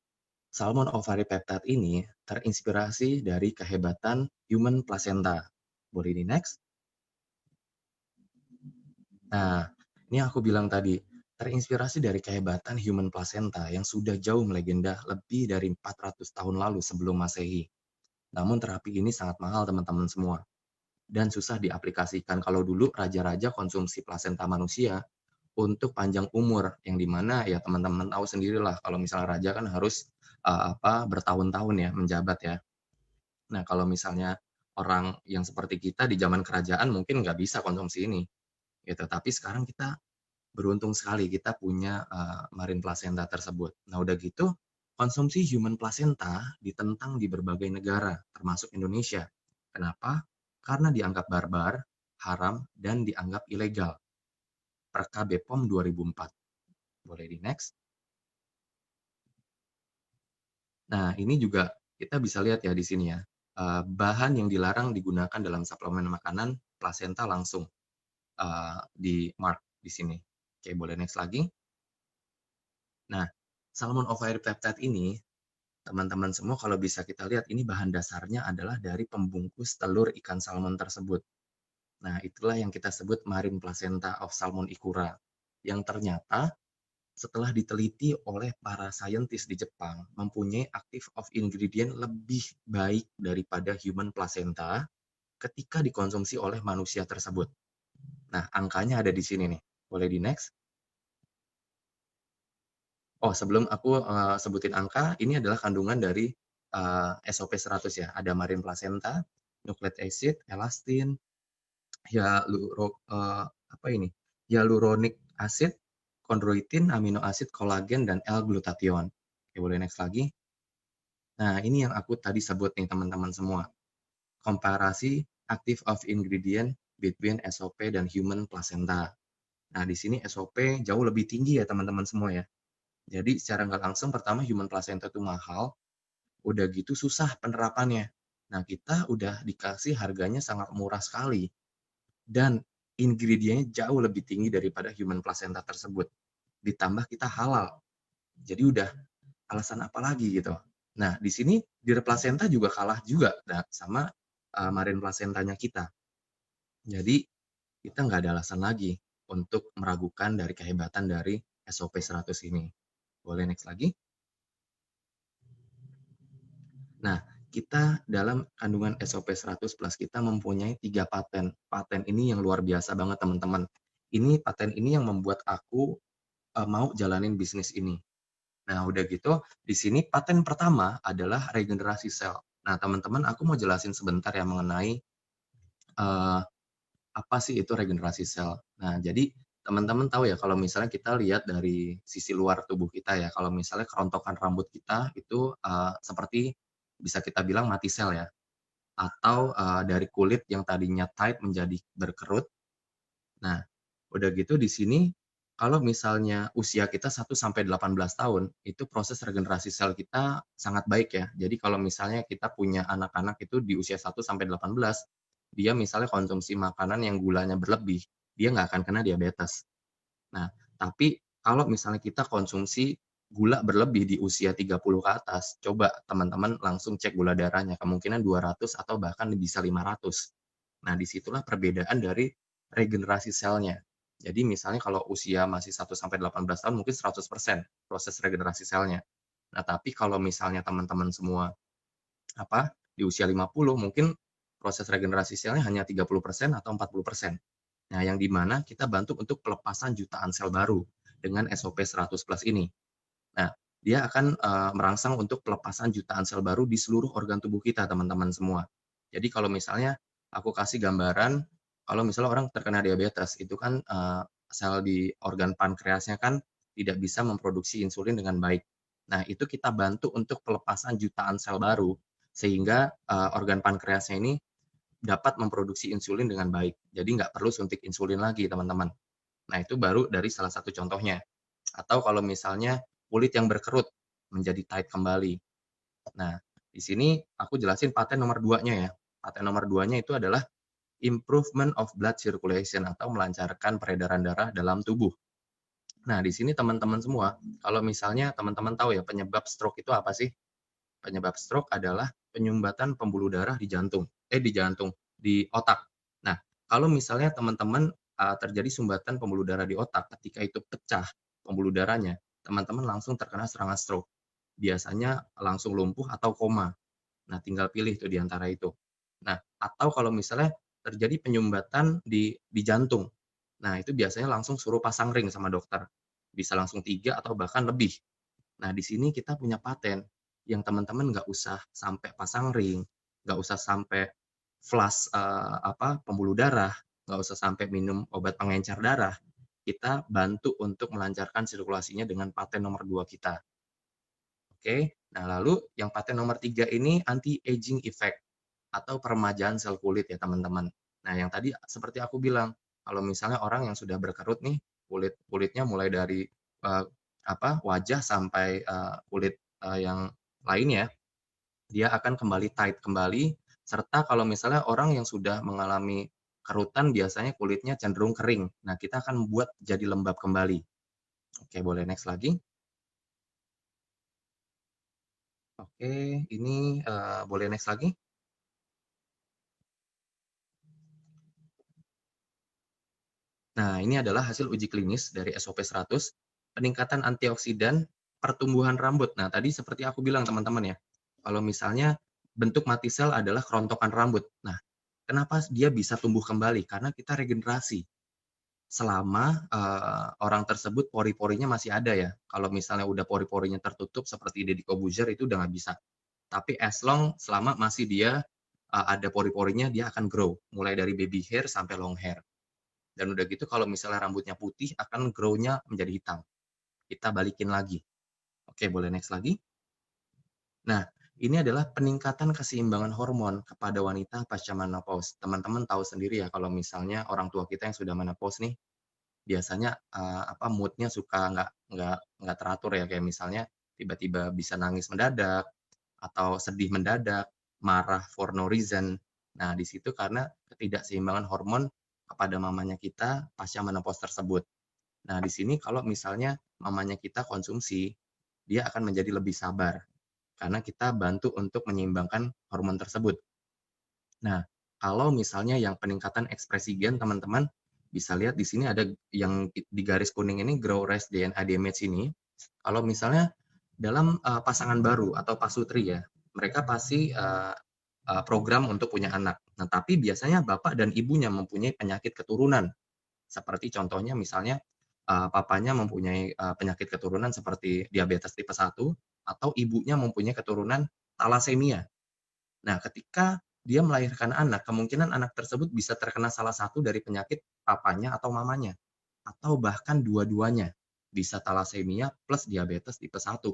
Salmon ovary peptide ini terinspirasi dari kehebatan human placenta. Boleh di next? Nah, ini aku bilang tadi, terinspirasi dari kehebatan human placenta yang sudah jauh melegenda lebih dari 400 tahun lalu sebelum Masehi. Namun terapi ini sangat mahal teman-teman semua dan susah diaplikasikan. Kalau dulu raja-raja konsumsi plasenta manusia untuk panjang umur, yang dimana ya teman-teman tahu sendirilah kalau misalnya raja kan harus bertahun-tahun ya menjabat ya. Nah kalau misalnya orang yang seperti kita di zaman kerajaan mungkin nggak bisa konsumsi ini, gitu. Tapi sekarang kita beruntung sekali kita punya marine placenta tersebut. Nah udah gitu konsumsi human placenta ditentang di berbagai negara, termasuk Indonesia. Kenapa? Karena dianggap barbar, haram, dan dianggap ilegal. Perka BPOM 2004. Boleh di next. Nah, ini juga kita bisa lihat ya di sini ya. Bahan yang dilarang digunakan dalam suplemen makanan plasenta langsung di mark di sini. Oke, boleh next lagi. Nah, salmon ovary peptide ini, teman-teman semua kalau bisa kita lihat, ini bahan dasarnya adalah dari pembungkus telur ikan salmon tersebut. Nah, itulah yang kita sebut marine placenta of salmon ikura. Yang ternyata setelah diteliti oleh para saintis di Jepang, mempunyai active of ingredient lebih baik daripada human placenta ketika dikonsumsi oleh manusia tersebut. Nah, angkanya ada di sini nih. Boleh di next? Oh, sebelum aku sebutin angka, ini adalah kandungan dari SOP 100 ya. Ada marine placenta, nucleic acid, elastin, hyaluronic acid, chondroitin, amino acid, kolagen, dan L-glutathione. Oke, boleh next lagi. Nah, ini yang aku tadi sebut nih teman-teman semua. Komparasi active of ingredient between SOP dan human placenta. Nah, di sini SOP jauh lebih tinggi ya teman-teman semua ya. Jadi secara nggak langsung pertama human placenta itu mahal, udah gitu susah penerapannya. Nah kita udah dikasih harganya sangat murah sekali dan ingredientnya jauh lebih tinggi daripada human placenta tersebut. Ditambah kita halal, jadi udah alasan apa lagi gitu. Nah di sini deer placenta juga kalah juga sama marine placentanya kita. Jadi kita nggak ada alasan lagi untuk meragukan dari kehebatan dari SOP 100 ini. Boleh next lagi? Nah, kita dalam kandungan SOP 100 plus kita mempunyai 3 paten. Paten ini yang luar biasa banget teman-teman. Ini paten ini yang membuat aku mau jalanin bisnis ini. Nah, udah gitu, di sini paten pertama adalah regenerasi sel. Nah, teman-teman, aku mau jelasin sebentar ya mengenai apa sih itu regenerasi sel. Nah, jadi teman-teman tahu ya kalau misalnya kita lihat dari sisi luar tubuh kita ya, kalau misalnya kerontokan rambut kita itu seperti bisa kita bilang mati sel ya, atau dari kulit yang tadinya tight menjadi berkerut. Nah, udah gitu di sini kalau misalnya usia kita 1 sampai 18 tahun, itu proses regenerasi sel kita sangat baik ya. Jadi kalau misalnya kita punya anak-anak itu di usia 1 sampai 18, dia misalnya konsumsi makanan yang gulanya berlebih, dia nggak akan kena diabetes. Nah, tapi kalau misalnya kita konsumsi gula berlebih di usia 30 ke atas, coba teman-teman langsung cek gula darahnya, kemungkinan 200 atau bahkan bisa 500. Nah, disitulah perbedaan dari regenerasi selnya. Jadi misalnya kalau usia masih 1 sampai 18 tahun mungkin 100% proses regenerasi selnya. Nah, tapi kalau misalnya teman-teman semua di usia 50 mungkin proses regenerasi selnya hanya 30% atau 40%. Nah, yang dimana kita bantu untuk pelepasan jutaan sel baru dengan SOP 100 plus ini. Nah, dia akan merangsang untuk pelepasan jutaan sel baru di seluruh organ tubuh kita, teman-teman semua. Jadi kalau misalnya aku kasih gambaran, kalau misalnya orang terkena diabetes, itu kan sel di organ pankreasnya kan tidak bisa memproduksi insulin dengan baik. Nah, itu kita bantu untuk pelepasan jutaan sel baru, sehingga organ pankreasnya ini dapat memproduksi insulin dengan baik. Jadi nggak perlu suntik insulin lagi, teman-teman. Nah, itu baru dari salah satu contohnya. Atau kalau misalnya kulit yang berkerut. menjadi tight kembali. Nah, di sini aku jelasin paten nomor 2-nya ya. Paten nomor 2-nya itu adalah improvement of blood circulation atau melancarkan peredaran darah dalam tubuh. Nah, di sini teman-teman semua, kalau misalnya teman-teman tahu ya penyebab stroke itu apa sih? Penyebab stroke adalah penyumbatan pembuluh darah di otak. Nah, kalau misalnya teman-teman terjadi sumbatan pembuluh darah di otak, ketika itu pecah pembuluh darahnya, teman-teman langsung terkena serangan stroke. Biasanya langsung lumpuh atau koma. Nah, tinggal pilih tuh di antara itu. Nah, atau kalau misalnya terjadi penyumbatan di jantung. Nah, itu biasanya langsung suruh pasang ring sama dokter. Bisa langsung 3 atau bahkan lebih. Nah, di sini kita punya paten yang teman-teman nggak usah sampai pasang ring, nggak usah sampai flush pembuluh darah, nggak usah sampai minum obat pengencer darah. Kita bantu untuk melancarkan sirkulasinya dengan paten nomor 2 kita. Oke, nah lalu yang paten nomor 3 ini anti-aging effect atau peremajaan sel kulit ya teman-teman. Nah yang tadi seperti aku bilang, kalau misalnya orang yang sudah berkerut nih, kulitnya mulai dari wajah sampai kulit yang lainnya, dia akan kembali tight kembali, serta kalau misalnya orang yang sudah mengalami kerutan biasanya kulitnya cenderung kering. Nah kita akan membuat jadi lembab kembali. Oke, boleh next lagi. Oke, ini boleh next lagi? Nah, ini adalah hasil uji klinis dari SOP 100, peningkatan antioksidan, pertumbuhan rambut. Nah, tadi seperti aku bilang teman-teman ya, kalau misalnya bentuk mati sel adalah kerontokan rambut. Nah, kenapa dia bisa tumbuh kembali? Karena kita regenerasi. Selama orang tersebut pori-porinya masih ada ya. Kalau misalnya udah pori-porinya tertutup seperti Deddy Corbuzier itu udah nggak bisa. Tapi as long selama masih dia ada pori-porinya, dia akan grow. Mulai dari baby hair sampai long hair. Dan udah gitu kalau misalnya rambutnya putih, akan grow-nya menjadi hitam. Kita balikin lagi. Oke, boleh next lagi. Nah, ini adalah peningkatan keseimbangan hormon kepada wanita pasca menopause. Teman-teman tahu sendiri ya, kalau misalnya orang tua kita yang sudah menopause nih, biasanya mood-nya suka nggak teratur ya, kayak misalnya tiba-tiba bisa nangis mendadak, atau sedih mendadak, marah for no reason. Nah, di situ karena ketidakseimbangan hormon kepada mamanya kita pasca menopause tersebut. Nah, di sini kalau misalnya mamanya kita konsumsi, dia akan menjadi lebih sabar karena kita bantu untuk menyeimbangkan hormon tersebut. Nah, kalau misalnya yang peningkatan ekspresi gen, teman-teman bisa lihat di sini ada yang di garis kuning ini grow rest DNA damage ini. Kalau misalnya dalam pasangan baru atau pasutri ya, mereka pasti program untuk punya anak. Nah, tapi biasanya bapak dan ibunya mempunyai penyakit keturunan. Seperti contohnya misalnya papanya mempunyai penyakit keturunan seperti diabetes tipe 1 atau ibunya mempunyai keturunan talasemia. Nah, ketika dia melahirkan anak, kemungkinan anak tersebut bisa terkena salah satu dari penyakit papanya atau mamanya. Atau bahkan dua-duanya. Bisa talasemia plus diabetes tipe 1.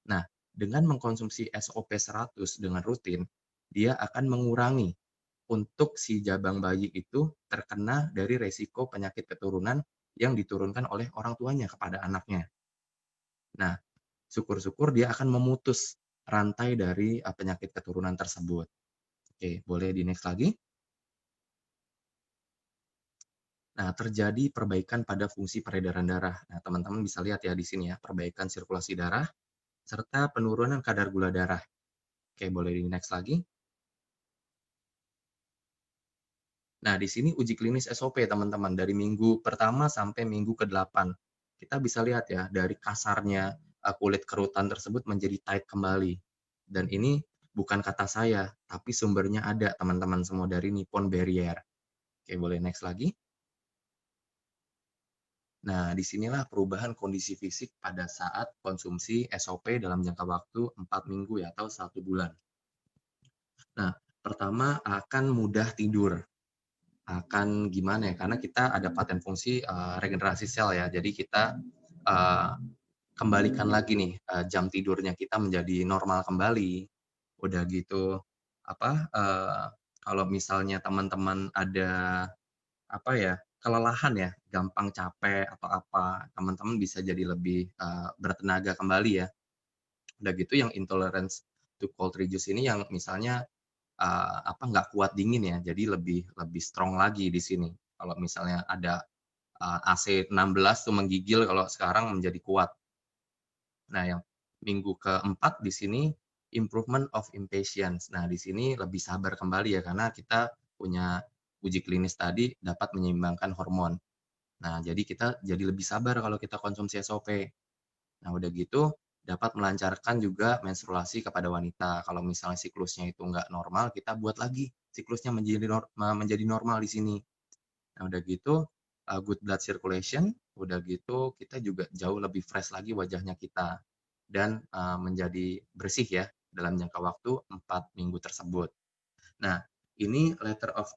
Nah, dengan mengkonsumsi SOP 100 dengan rutin, dia akan mengurangi untuk si jabang bayi itu terkena dari resiko penyakit keturunan yang diturunkan oleh orang tuanya kepada anaknya. Nah, syukur-syukur dia akan memutus rantai dari penyakit keturunan tersebut. Oke, boleh di next lagi. Nah, terjadi perbaikan pada fungsi peredaran darah. Nah, teman-teman bisa lihat ya di sini ya, perbaikan sirkulasi darah, serta penurunan kadar gula darah. Oke, boleh di next lagi. Nah, di sini uji klinis SOP teman-teman, dari minggu pertama sampai minggu ke-8. Kita bisa lihat ya, dari kasarnya kulit kerutan tersebut menjadi tight kembali. Dan ini bukan kata saya, tapi sumbernya ada teman-teman semua dari Nippon Barrier. Oke, boleh next lagi. Nah, disinilah perubahan kondisi fisik pada saat konsumsi SOP dalam jangka waktu 4 minggu ya, atau 1 bulan. Nah, pertama akan mudah tidur. Akan gimana ya, karena kita ada paten fungsi regenerasi sel ya, jadi kita kembalikan lagi nih jam tidurnya kita menjadi normal kembali. Udah gitu, kalau misalnya teman-teman ada kelelahan ya, gampang capek atau apa, teman-teman bisa jadi lebih bertenaga kembali ya. Udah gitu yang intolerance to cold reduce ini yang misalnya nggak kuat dingin ya, jadi lebih lebih strong lagi di sini. Kalau misalnya ada AC 16 tuh menggigil, kalau sekarang menjadi kuat. Nah, yang minggu keempat di sini improvement of impatience. Nah, di sini lebih sabar kembali ya, karena kita punya uji klinis tadi dapat menyeimbangkan hormon. Nah, jadi kita jadi lebih sabar kalau kita konsumsi SOP. Nah, udah gitu dapat melancarkan juga menstruasi kepada wanita. Kalau misalnya siklusnya itu nggak normal, kita buat lagi siklusnya menjadi normal di sini. Nah, udah gitu good blood circulation, udah gitu kita juga jauh lebih fresh lagi wajahnya kita dan menjadi bersih ya dalam jangka waktu 4 minggu tersebut. Nah, ini letter of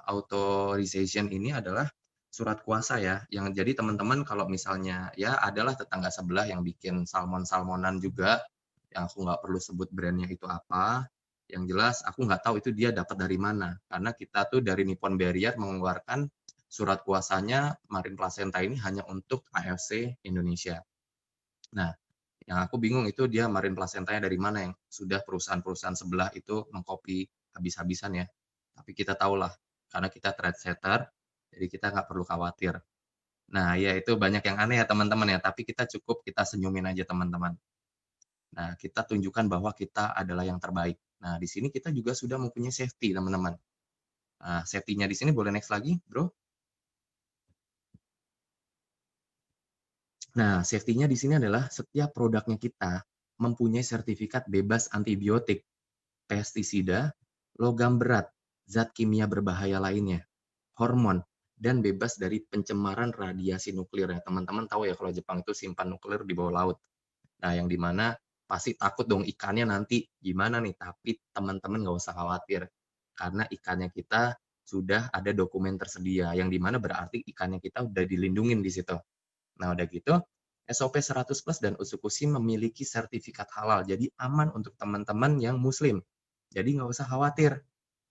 authorization ini adalah surat kuasa ya, yang jadi teman-teman kalau misalnya ya adalah tetangga sebelah yang bikin salmon-salmonan juga, yang aku nggak perlu sebut brandnya itu apa, yang jelas aku nggak tahu itu dia dapat dari mana, karena kita tuh dari Nippon Barrier mengeluarkan surat kuasanya Marine Placenta ini hanya untuk AFC Indonesia. Nah, yang aku bingung itu dia Marine Placentanya dari mana, yang sudah perusahaan-perusahaan sebelah itu mengcopy habis-habisan ya. Tapi kita tahulah, karena kita trendsetter, jadi kita nggak perlu khawatir. Nah, ya itu banyak yang aneh ya teman-teman ya, tapi kita cukup kita senyumin aja teman-teman. Nah, kita tunjukkan bahwa kita adalah yang terbaik. Nah, di sini kita juga sudah mempunyai safety teman-teman. Nah, safety-nya di sini boleh next lagi, bro. Nah, safety-nya di sini adalah setiap produknya kita mempunyai sertifikat bebas antibiotik, pestisida, logam berat, zat kimia berbahaya lainnya, hormon, dan bebas dari pencemaran radiasi nuklir ya. Teman-teman tahu ya kalau Jepang itu simpan nuklir di bawah laut. Nah, yang dimana pasti takut dong ikannya nanti gimana nih, tapi teman-teman nggak usah khawatir. Karena ikannya kita sudah ada dokumen tersedia, yang dimana berarti ikannya kita udah dilindungin di situ. Nah, udah gitu, SOP 100 Plus dan Usukushi memiliki sertifikat halal, jadi aman untuk teman-teman yang muslim. Jadi nggak usah khawatir,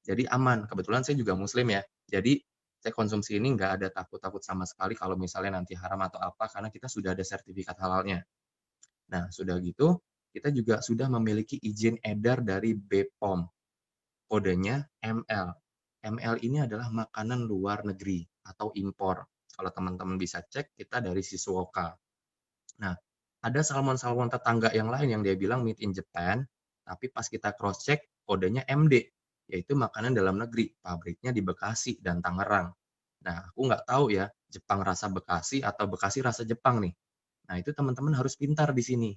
jadi aman. Kebetulan saya juga muslim ya, jadi saya konsumsi ini nggak ada takut-takut sama sekali kalau misalnya nanti haram atau apa, karena kita sudah ada sertifikat halalnya. Nah, sudah gitu, kita juga sudah memiliki izin edar dari BPOM, kodenya ML. ML ini adalah makanan luar negeri atau impor. Kalau teman-teman bisa cek, kita dari Shizuoka. Nah, ada salmon-salmon tetangga yang lain yang dia bilang made in Japan, tapi pas kita cross check kodenya MD, yaitu makanan dalam negeri, pabriknya di Bekasi dan Tangerang. Nah, aku nggak tahu ya, Jepang rasa Bekasi atau Bekasi rasa Jepang nih. Nah, itu teman-teman harus pintar di sini,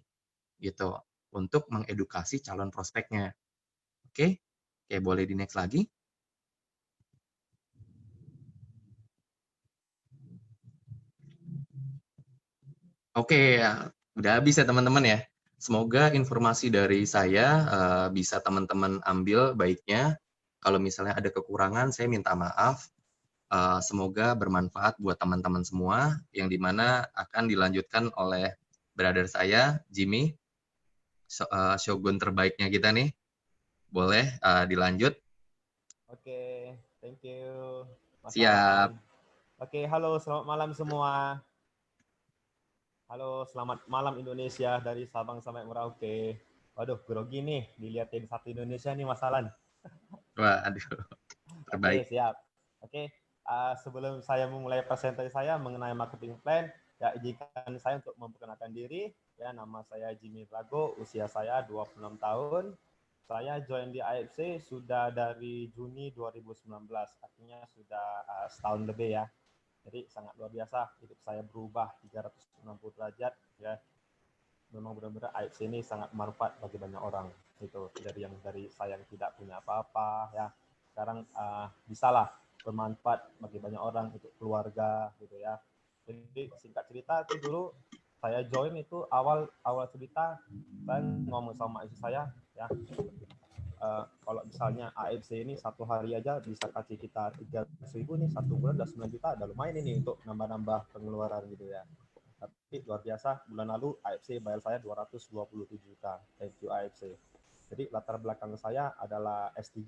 gitu, untuk mengedukasi calon prospeknya. Oke? Oke, boleh di next lagi. Oke, ya, udah habis ya teman-teman ya. Semoga informasi dari saya bisa teman-teman ambil baiknya. Kalau misalnya ada kekurangan, saya minta maaf. Semoga bermanfaat buat teman-teman semua, yang dimana akan dilanjutkan oleh brother saya, Jimmy, Shogun terbaiknya kita nih. Boleh dilanjut? Oke, thank you, Mas Siap. Alan. Oke, halo, selamat malam semua. Halo, selamat malam Indonesia dari Sabang sampai Merauke. Waduh, grogi nih, dilihatin satu Indonesia nih Mas Alan. Wah, aduh, terbaik. Oke, siap. Oke, sebelum saya memulai presentasi saya mengenai marketing plan, ya izinkan saya untuk memperkenalkan diri. Ya, nama saya Jimmy Rago, usia saya 26 tahun. Saya join di AFC sudah dari Juni 2019, artinya sudah setahun lebih ya. Jadi sangat luar biasa, hidup saya berubah 360 derajat ya. Memang benar-benar AFC ini sangat bermanfaat bagi banyak orang. Itu dari saya yang tidak punya apa-apa ya. Sekarang bisalah bermanfaat bagi banyak orang untuk keluarga gitu ya. Jadi singkat cerita itu dulu saya join itu awal cerita saya ngomong sama istri saya ya, kalau misalnya AFC ini satu hari aja bisa kasih kita 300.000 nih, satu bulan udah 9 juta, udah lumayan ini untuk nambah-nambah pengeluaran gitu ya. Tapi luar biasa, bulan lalu AFC bayar saya 227 juta. Thank you AFC. Jadi latar belakang saya adalah S3,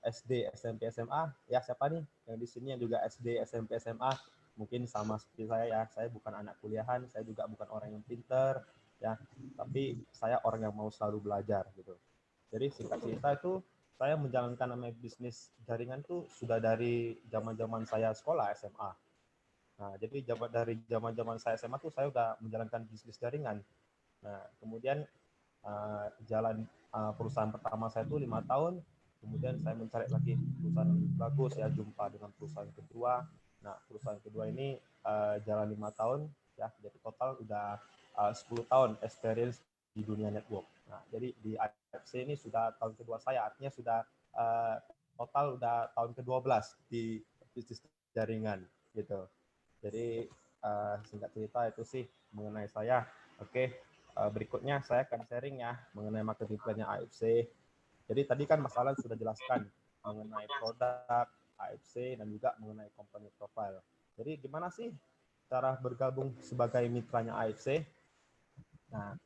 SD, SMP, SMA. Ya siapa nih yang di sini yang juga SD, SMP, SMA? Mungkin sama seperti saya ya. Saya bukan anak kuliahan, saya juga bukan orang yang pinter. ya. Tapi saya orang yang mau selalu belajar gitu. Jadi singkat cerita itu saya menjalankan namanya bisnis jaringan tuh sudah dari zaman-zaman saya sekolah SMA. Nah, jadi dari zaman-zaman saya SMA tuh saya udah menjalankan bisnis jaringan. Nah, kemudian perusahaan pertama saya itu 5 tahun, kemudian saya mencari lagi perusahaan yang lebih bagus, ya jumpa dengan perusahaan kedua. Nah, perusahaan kedua ini jalan 5 tahun, ya jadi total udah 10 tahun experience di dunia network. Nah, jadi di AFC ini sudah tahun kedua saya, artinya sudah total udah tahun ke-12 di bisnis jaringan gitu. Jadi singkat cerita itu sih mengenai saya. Oke, berikutnya saya akan sharing ya mengenai marketing plan-nya AFC. Jadi tadi kan Mas Alan sudah jelaskan mengenai produk AFC dan juga mengenai company profile. Jadi gimana sih cara bergabung sebagai mitranya AFC? Nah,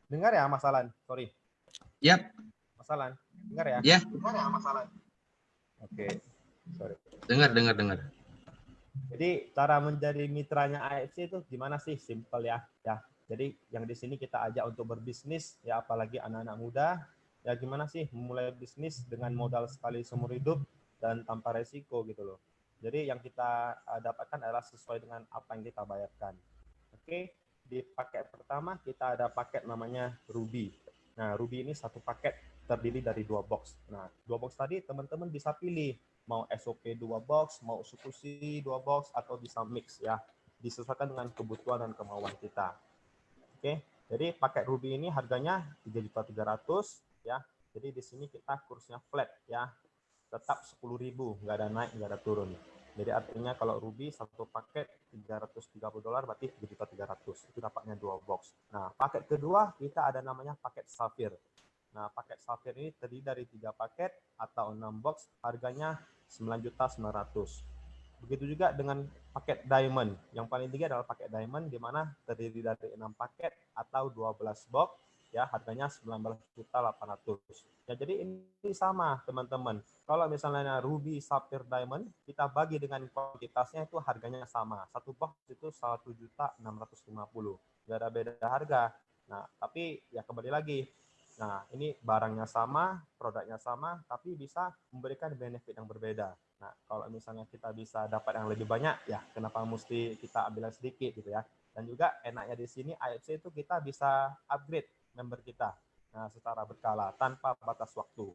dengar ya Mas Alan? Sorry. Yap. Mas Alan, dengar ya? Ya. Dengar ya Mas Alan? Oke, sorry. Dengar. Jadi cara menjadi mitranya AFC itu gimana sih? Simple ya. Jadi yang di sini kita ajak untuk berbisnis ya, apalagi anak-anak muda. Ya gimana sih memulai bisnis dengan modal sekali seumur hidup dan tanpa resiko gitu loh. Jadi yang kita dapatkan adalah sesuai dengan apa yang kita bayarkan. Oke, di paket pertama kita ada paket namanya Ruby. Nah, Ruby ini satu paket terdiri dari 2 box. Nah, 2 box tadi teman-teman bisa pilih mau SOP 2 box, mau Sukushi 2 box, atau bisa mix ya. Disesuaikan dengan kebutuhan dan kemauan kita. Oke, jadi paket Ruby ini harganya 3.300.000 ya. Jadi di sini kita kursnya flat ya. Tetap 10.000, nggak ada naik, nggak ada turun. Jadi artinya kalau Ruby satu paket $330 berarti 7.300.000. Itu dapatnya 2 box. Nah, paket kedua kita ada namanya paket Sapphire. Nah, paket Sapphire ini terdiri dari 3 paket atau 6 box, harganya 9.900.000. Begitu juga dengan paket Diamond. Yang paling tinggi adalah paket Diamond, di mana terdiri dari 6 paket atau 12 box, ya harganya 19.800.000. Ya, jadi ini sama teman-teman. Kalau misalnya Ruby, Sapphire, Diamond, kita bagi dengan kuantitasnya itu harganya sama. Satu box itu 1.650.000. Nggak ada beda harga. Nah, tapi ya kembali lagi. Nah, ini barangnya sama, produknya sama, tapi bisa memberikan benefit yang berbeda. Nah, kalau misalnya kita bisa dapat yang lebih banyak, ya kenapa mesti kita ambil yang sedikit gitu ya. Dan juga enaknya di sini AFC itu kita bisa upgrade member kita. Nah, secara berkala tanpa batas waktu.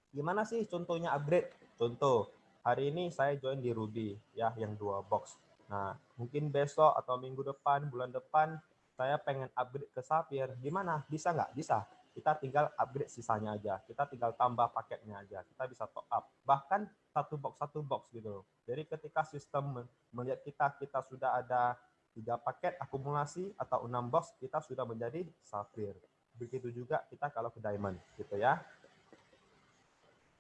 Gimana sih contohnya upgrade? Contoh, hari ini saya join di Ruby ya yang 2 box. Nah, mungkin besok atau minggu depan, bulan depan saya pengen upgrade ke Sapphire. Gimana? Bisa nggak? Bisa. Kita tinggal upgrade sisanya aja. Kita tinggal tambah paketnya aja. Kita bisa top up. Bahkan satu box gitu. Jadi ketika sistem melihat kita sudah ada 3 paket akumulasi atau 6 box, kita sudah menjadi Sapphire. Begitu juga kita kalau ke Diamond gitu ya.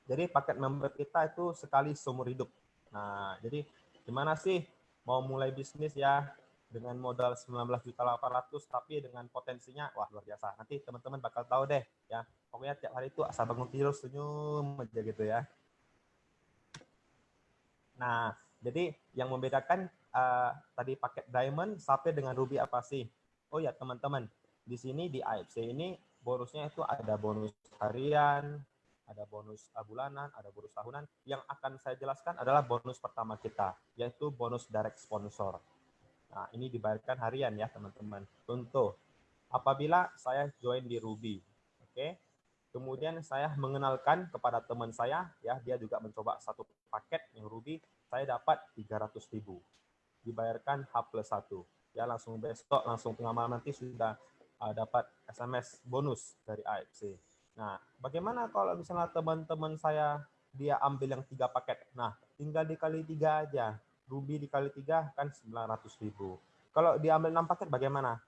Jadi paket member kita itu sekali seumur hidup. Nah, jadi gimana sih mau mulai bisnis ya dengan modal 19.800.000 tapi dengan potensinya wah luar biasa. Nanti teman-teman bakal tahu deh ya. Pokoknya tiap hari itu asal bangun tidur senyum aja gitu ya. Nah, jadi yang membedakan tadi paket Diamond sampai dengan Ruby apa sih? Oh ya teman-teman, di sini di AFC ini bonusnya itu ada bonus harian, ada bonus bulanan, ada bonus tahunan. Yang akan saya jelaskan adalah bonus pertama kita, yaitu bonus direct sponsor. Nah, ini dibayarkan harian ya teman-teman. Contoh, apabila saya join di Ruby, oke, kemudian saya mengenalkan kepada teman saya, ya dia juga mencoba satu paket yang Ruby, saya dapat 300.000, dibayarkan H+1. Ya langsung besok, langsung tengah malam nanti sudah dapat SMS bonus dari AFC. Nah, bagaimana kalau misalnya teman-teman saya dia ambil yang 3 paket? Nah, tinggal dikali 3 aja. Ruby dikali 3 kan 900.000. Kalau diambil 6 paket bagaimana?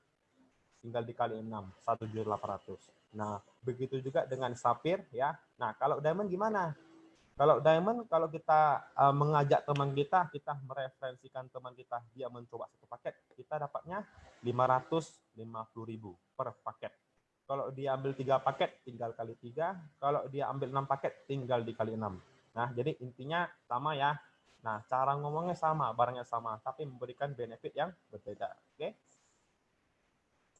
Tinggal dikali 6, 1.800.000. Nah, begitu juga dengan Sapphire ya. Nah, kalau Diamond gimana? Kalau Diamond, kalau kita mengajak teman kita mereferensikan teman kita, dia mencoba satu paket, kita dapatnya 550.000 per paket. Kalau dia ambil 3 paket, tinggal kali 3. Kalau dia ambil 6 paket, tinggal dikali 6. Nah, jadi intinya sama ya. Nah, cara ngomongnya sama, barangnya sama, tapi memberikan benefit yang berbeda. Oke.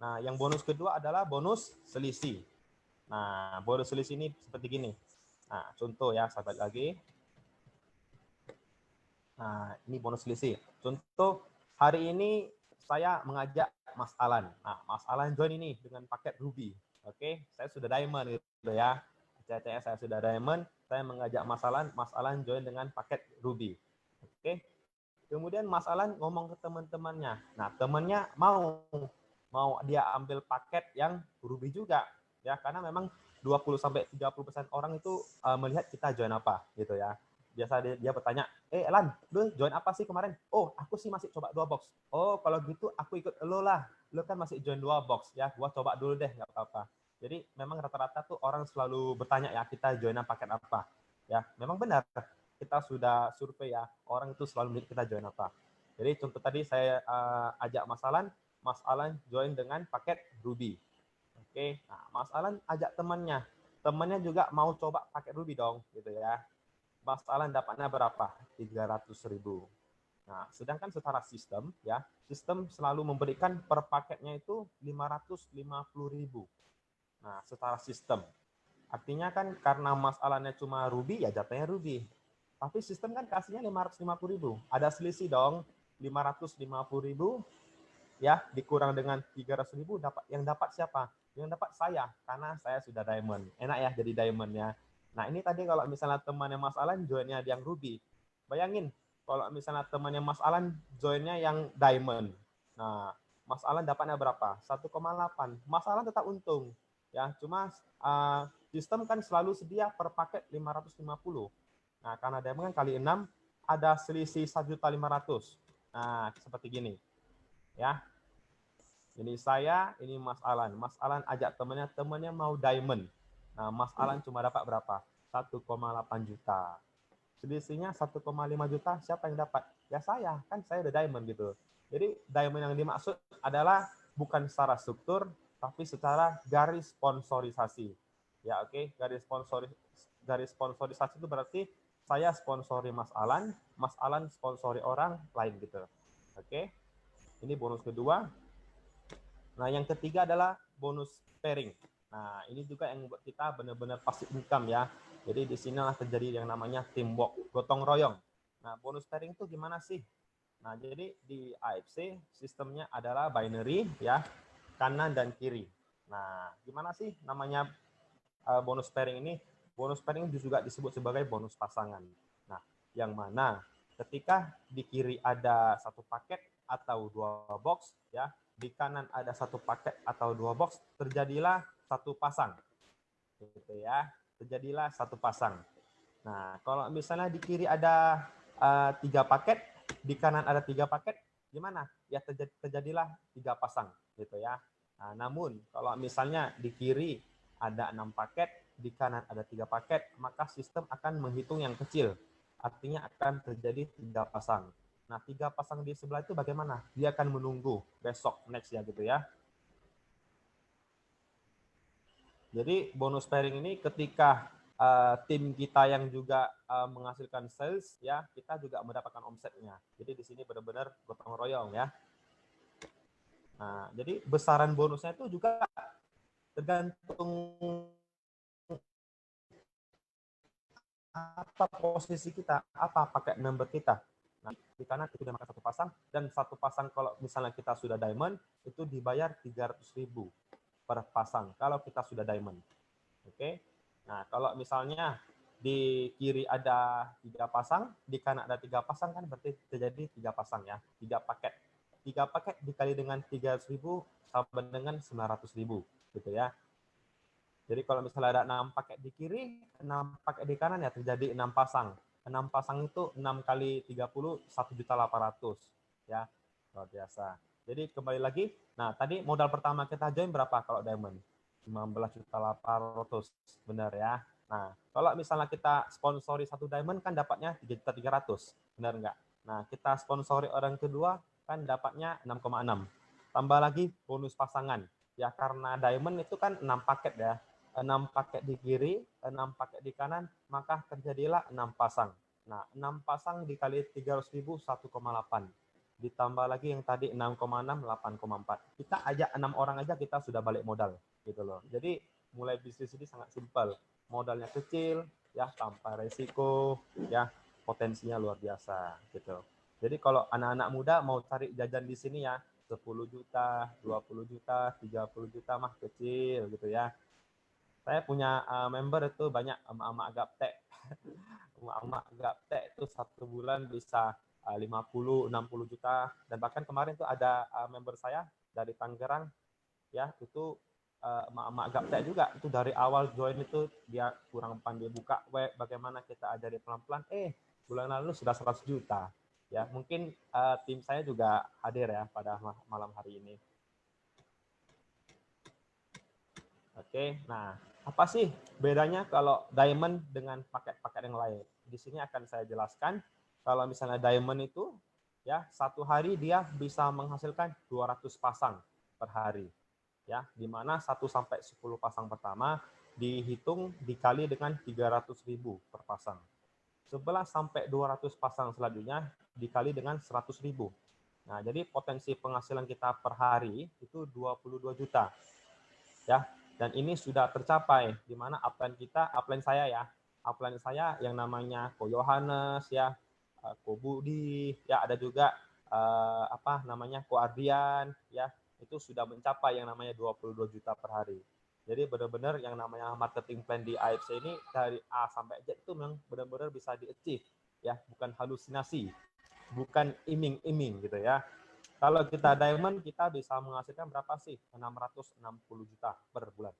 Nah, yang bonus kedua adalah bonus selisih. Nah, bonus selisih ini seperti gini. Nah, contoh ya, sahabat lagi. Nah, ini bonus selisih. Contoh, hari ini saya mengajak Mas Alan. Nah, Mas Alan join ini dengan paket Ruby. Oke, saya sudah diamond gitu ya. CTS saya sudah diamond, saya mengajak Mas Alan join dengan paket Ruby. Oke. Kemudian Mas Alan ngomong ke teman-temannya. Nah, temannya mau dia ambil paket yang Ruby juga ya, karena memang 20 sampai 30% orang itu melihat kita join apa gitu ya. Biasa dia bertanya, Alan, lu join apa sih kemarin? Oh, aku sih masih coba 2 box. Oh, kalau gitu aku ikut lo lah. Lo kan masih join 2 box ya. Gua coba dulu deh, nggak apa-apa. Jadi memang rata-rata tuh orang selalu bertanya ya, kita join paket apa. Ya, memang benar. Kita sudah survei ya, orang itu selalu melihat kita join apa. Jadi contoh tadi saya ajak Mas Alan join dengan paket Ruby. Oke, nah Mas Alan ajak temannya juga mau coba paket Ruby dong, gitu ya. Mas Alan dapatnya berapa? 300.000. Nah, sedangkan secara sistem ya, sistem selalu memberikan per paketnya itu 550.000. Nah, secara sistem. Artinya kan karena Mas Alannya cuma Ruby, ya jatuhnya Ruby. Tapi sistem kan kasihnya 550.000. Ada selisih dong, 550.000 ya dikurang dengan 300.000, dapat siapa? Yang dapat saya, karena saya sudah diamond. Enak ya jadi diamond ya. Nah, ini tadi kalau misalnya temannya Mas Alan joinnya yang Ruby. Bayangin kalau misalnya temannya Mas Alan joinnya yang diamond. Nah, Mas Alan dapatnya berapa? 1,8. Mas Alan tetap untung. Ya, cuma sistem kan selalu sedia per paket 550. Nah, karena diamond kan kali 6 ada selisih 1.500.000. Nah, seperti gini. Ya. Ini saya, ini Mas Alan. Mas Alan ajak temannya mau diamond. Nah, Mas Alan cuma dapat berapa? 1,8 juta. Selisihnya 1,5 juta, siapa yang dapat? Ya saya, kan saya udah diamond gitu. Jadi diamond yang dimaksud adalah bukan secara struktur, tapi secara garis sponsorisasi. Ya oke, garis sponsorisasi itu berarti saya sponsori Mas Alan sponsori orang lain gitu. Oke, ini bonus kedua. Nah, yang ketiga adalah bonus pairing. Nah, ini juga yang membuat kita benar-benar passive income ya. Jadi di sinilah terjadi yang namanya teamwork, gotong royong. Nah, bonus pairing itu gimana sih? Nah, jadi di AFC sistemnya adalah binary ya, kanan dan kiri. Nah, gimana sih namanya bonus pairing ini? Bonus pairing juga disebut sebagai bonus pasangan. Nah, yang mana ketika di kiri ada satu paket atau 2 box ya, di kanan ada satu paket atau 2 box, terjadilah satu pasang. Gitu ya. Terjadilah satu pasang. Nah, kalau misalnya di kiri ada 3 paket, di kanan ada 3 paket, gimana? Ya terjadilah 3 pasang gitu ya. Nah, namun kalau misalnya di kiri ada 6 paket, di kanan ada 3 paket, maka sistem akan menghitung yang kecil. Artinya akan terjadi 3 pasang. Nah, 3 pasang di sebelah itu bagaimana? Dia akan menunggu besok, next ya gitu ya. Jadi bonus pairing ini ketika tim kita yang juga menghasilkan sales ya, kita juga mendapatkan omsetnya. Jadi di sini benar-benar gotong royong ya. Nah, jadi besaran bonusnya itu juga tergantung apa posisi kita, apa paket member kita. Nah, di kanan itu sudah makan 1 pasang, dan 1 pasang kalau misalnya kita sudah diamond, itu dibayar 300.000 per pasang kalau kita sudah diamond. Oke. Nah, kalau misalnya di kiri ada 3 pasang, di kanan ada 3 pasang, kan berarti terjadi 3 pasang ya, 3 paket. 3 paket dikali dengan 300.000 sama dengan 900.000 gitu ya. Jadi kalau misalnya ada 6 paket di kiri, 6 paket di kanan ya terjadi 6 pasang. 6 pasang itu 6 kali 30, 1.800.000 ya. Luar biasa. Jadi kembali lagi, nah tadi modal pertama kita join berapa kalau diamond? 15.800.000, benar ya. Nah, kalau misalnya kita sponsori 1 diamond kan dapatnya 3.300.000, benar enggak? Nah, kita sponsori orang kedua kan dapatnya 6,6. Tambah lagi bonus pasangan. Ya karena diamond itu kan 6 paket ya. 6 paket di kiri, 6 paket di kanan, maka terjadilah 6 pasang. Nah, 6 pasang dikali 300.000 1,8. Ditambah lagi yang tadi 6,6 8,4. Kita ajak 6 orang aja kita sudah balik modal gitu loh. Jadi mulai bisnis ini sangat simpel. Modalnya kecil ya, tanpa resiko ya, potensinya luar biasa gitu. Jadi kalau anak-anak muda mau cari jajan di sini ya 10 juta, 20 juta, 30 juta mah kecil gitu ya. Saya punya member itu banyak emak-emak gaptek. Emak-emak gaptek itu 1 bulan bisa 50, 60 juta. Dan bahkan kemarin tuh ada member saya dari Tangerang, ya itu emak-emak gaptek juga. Itu dari awal join itu dia kurang pandai buka web, bagaimana kita ajari pelan-pelan. Bulan lalu sudah 100 juta. Ya mungkin tim saya juga hadir ya pada malam hari ini. Oke, nah apa sih bedanya kalau diamond dengan paket-paket yang lain? Di sini akan saya jelaskan. Kalau misalnya diamond itu ya 1 hari dia bisa menghasilkan 200 pasang per hari. Ya, di mana 1 sampai 10 pasang pertama dihitung dikali dengan 300.000 per pasang. 11 sampai 200 pasang selanjutnya dikali dengan 100.000. Nah, jadi potensi penghasilan kita per hari itu 22 juta. Ya, dan ini sudah tercapai di mana upline saya yang namanya Ko Yohanes ya, Ko Budi ya, ada juga Ko Ardian ya, itu sudah mencapai yang namanya 22 juta per hari. Jadi benar-benar yang namanya marketing plan di AFC ini dari A sampai Z itu memang benar-benar bisa di-achieve ya, bukan halusinasi, bukan iming-iming gitu ya. Kalau kita diamond, kita bisa menghasilkan berapa sih? 660 juta per bulan.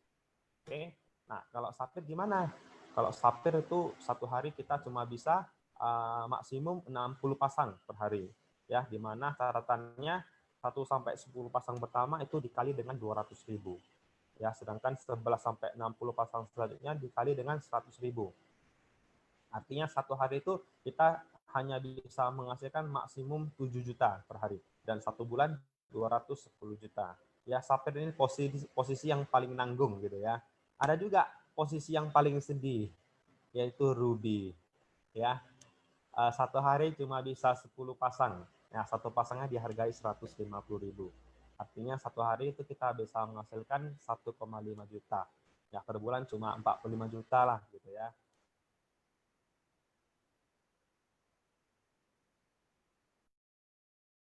Oke. Nah, kalau sapphire gimana? Kalau sapphire itu 1 hari kita cuma bisa maksimum 60 pasang per hari. Ya, di mana catatannya 1 sampai 10 pasang pertama itu dikali dengan 200.000. Ya, sedangkan 11 sampai 60 pasang selanjutnya dikali dengan 100.000. Artinya 1 hari itu kita hanya bisa menghasilkan maksimum 7 juta per hari. Dan 1 bulan 210 juta. Ya, sapphire ini posisi yang paling nanggung gitu ya. Ada juga posisi yang paling sedih, yaitu ruby. Ya, 1 hari cuma bisa 10 pasang. Ya, 1 pasangnya dihargai 150.000. Artinya 1 hari itu kita bisa menghasilkan 1,5 juta. Ya, per bulan cuma 45 juta lah gitu ya.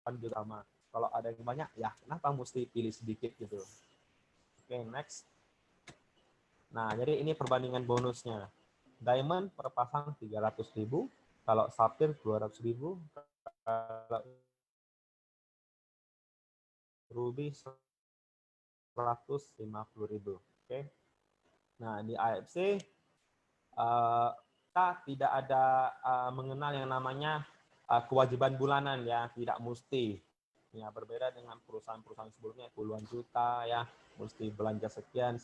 Juga sama. Kalau ada yang banyak, ya kenapa mesti pilih sedikit gitu. Oke, next. Nah, jadi ini perbandingan bonusnya. Diamond per pasang 300.000, kalau sapphire 200.000, kalau ruby 150.000. Oke. Nah, di AFC kita tidak ada mengenal yang namanya kewajiban bulanan ya, tidak mesti. Ya, berbeda dengan perusahaan-perusahaan sebelumnya puluhan juta ya, mesti belanja sekian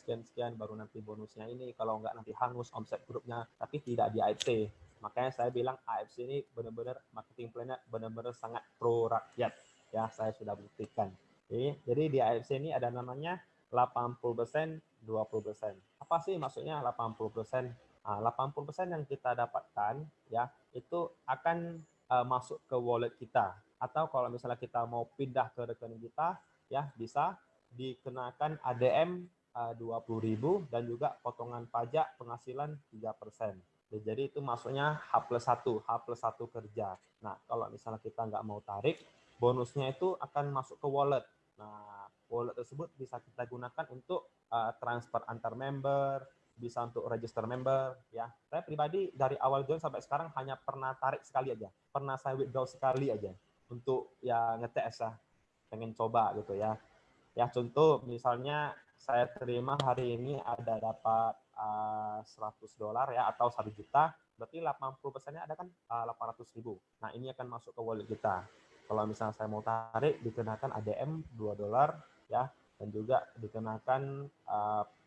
baru nanti bonusnya ini, kalau enggak nanti hangus omset grupnya. Tapi tidak di AFC. Makanya saya bilang AFC ini benar-benar marketing plan-nya benar-benar sangat pro rakyat. Ya, saya sudah buktikan. Jadi di AFC ini ada namanya 80%, 20%. Apa sih maksudnya 80%? 80% yang kita dapatkan ya itu akan masuk ke wallet kita, atau kalau misalnya kita mau pindah ke rekening kita ya bisa dikenakan ADM 20.000 dan juga potongan pajak penghasilan 3%. Jadi itu masuknya H+1 kerja. Nah, kalau misalnya kita nggak mau tarik, bonusnya itu akan masuk ke wallet. Nah, wallet tersebut bisa kita gunakan untuk transfer antar member, bisa untuk register member ya. Saya pribadi dari awal join sampai sekarang hanya pernah tarik sekali aja, pernah saya withdraw sekali aja untuk ya ngetes ya, pengen coba gitu ya. Ya contoh misalnya saya terima hari ini ada dapat $100 ya, atau 1 juta, berarti 80%-nya ada kan 800.000. Nah ini akan masuk ke wallet kita. Kalau misalnya saya mau tarik, dikenakan ADM $2 ya, dan juga dikenakan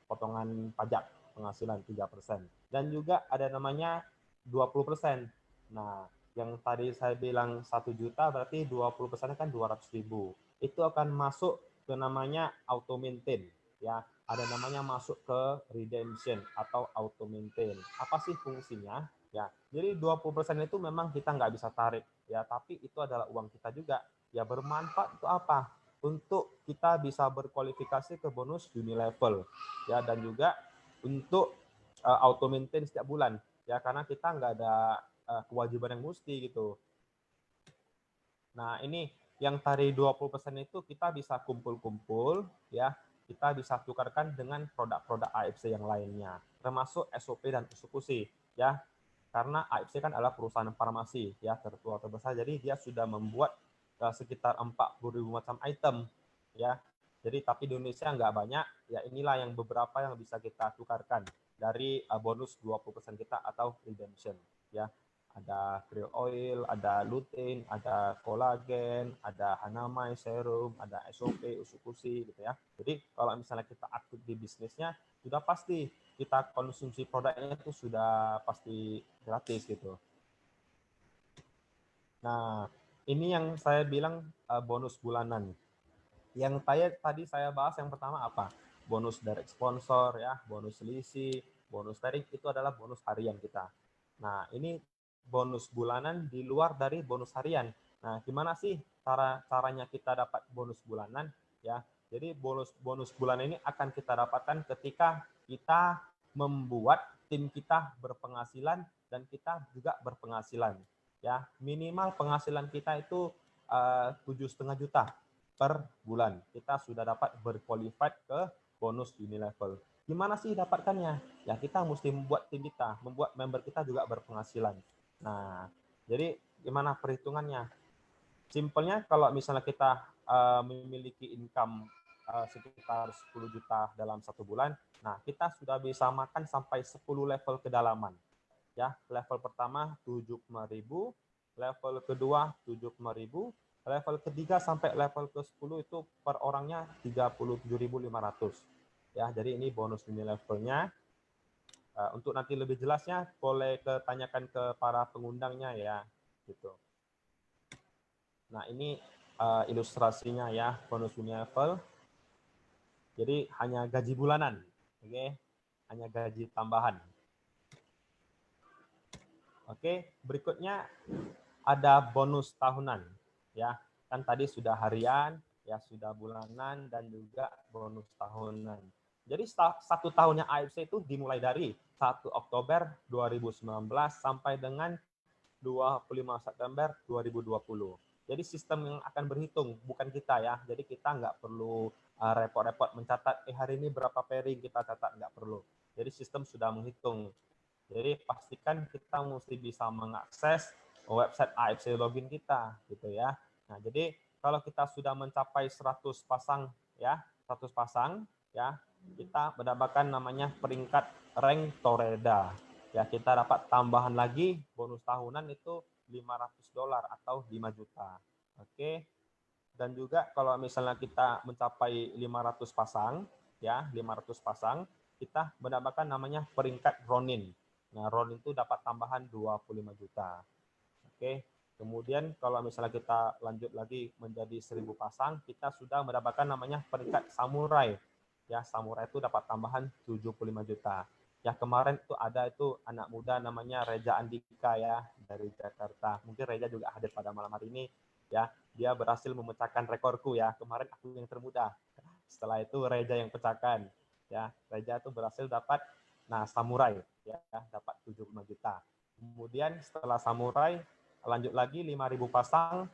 potongan pajak penghasilan 3%. Dan juga ada namanya 20%. Nah, yang tadi saya bilang 1 juta berarti 20% kan 200.000. Itu akan masuk ke namanya auto maintain ya. ada namanya masuk ke redemption atau auto maintain. Apa sih fungsinya? Ya, jadi 20% itu memang kita nggak bisa tarik, ya, tapi itu adalah uang kita juga. Ya, bermanfaat untuk apa? Untuk kita bisa berkualifikasi ke bonus Unilevel, ya, dan juga untuk auto maintain setiap bulan, ya, karena kita nggak ada kewajiban yang mesti gitu. Nah, ini yang tadi 20% itu kita bisa kumpul-kumpul, ya, kita bisa tukarkan dengan produk-produk AFC yang lainnya, termasuk SOP dan eksekusi, ya. Karena AFC kan adalah perusahaan farmasi, ya, tertua terbesar, jadi dia sudah membuat sekitar 40.000 macam item, ya. Jadi tapi di Indonesia nggak banyak, ya, inilah yang beberapa yang bisa kita tukarkan dari bonus 20% kita atau redemption, ya. Ada krill oil, ada lutein, ada kolagen, ada hanamai serum, ada SOP, usukusi gitu ya. Jadi kalau misalnya kita aktif di bisnisnya, sudah pasti kita konsumsi produknya itu sudah pasti gratis gitu. Nah, ini yang saya bilang bonus bulanan. Yang tadi saya bahas yang pertama apa? Bonus direct sponsor ya, bonus selisih, bonus tarik itu adalah bonus harian kita. Nah, ini bonus bulanan di luar dari bonus harian. Nah, gimana sih caranya kita dapat bonus bulanan ya? Jadi bonus bulanan ini akan kita dapatkan ketika kita membuat tim kita berpenghasilan dan kita juga berpenghasilan. Ya, minimal penghasilan kita itu 7,5 juta per bulan. Kita sudah dapat berqualified ke bonus Unilevel. Gimana sih dapatkannya? Ya kita mesti membuat tim kita, membuat member kita juga berpenghasilan. Nah, jadi gimana perhitungannya? Simpelnya kalau misalnya kita memiliki income sekitar 10 juta dalam 1 bulan, nah kita sudah bisa makan sampai 10 level kedalaman. Ya, level pertama 75.000, level kedua 75.000, level ketiga sampai level ke-10 itu per orangnya 37.500. Ya, jadi ini bonus Unilevelnya. Untuk nanti lebih jelasnya boleh tanyakan ke para pengundangnya ya, gitu. Nah, ini ilustrasinya ya, bonus Unilevel. Jadi hanya gaji bulanan, oke? Hanya gaji tambahan. Oke, berikutnya ada bonus tahunan ya. Kan tadi sudah harian, ya sudah bulanan dan juga bonus tahunan. Jadi 1 tahunnya AFC itu dimulai dari 1 Oktober 2019 sampai dengan 25 September 2020. Jadi sistem yang akan berhitung, bukan kita ya. Jadi kita nggak perlu repot-repot mencatat, hari ini berapa pairing kita catat, nggak perlu. Jadi sistem sudah menghitung. Jadi pastikan kita mesti bisa mengakses website AFC login kita gitu ya. Nah, jadi kalau kita sudah mencapai 100 pasang ya, 100 pasang ya, kita mendapatkan namanya peringkat rank Toreda. Ya, kita dapat tambahan lagi bonus tahunan itu $500 atau 5 juta. Oke. Dan juga kalau misalnya kita mencapai 500 pasang ya, 500 pasang, kita mendapatkan namanya peringkat Ronin. Nah, Ronin itu dapat tambahan 25 juta. Oke. Kemudian kalau misalnya kita lanjut lagi menjadi 1000 pasang, kita sudah mendapatkan namanya peringkat Samurai. Ya, Samurai itu dapat tambahan 75 juta. Ya, kemarin itu ada itu anak muda namanya Reza Andika ya dari Jakarta. Mungkin Reza juga hadir pada malam hari ini ya. Dia berhasil memecahkan rekorku ya. Kemarin aku yang termuda. Setelah itu Reza yang pecahkan. Ya, Reza itu berhasil dapat Samurai ya, dapat 75 juta. Kemudian setelah Samurai lanjut lagi 5.000 pasang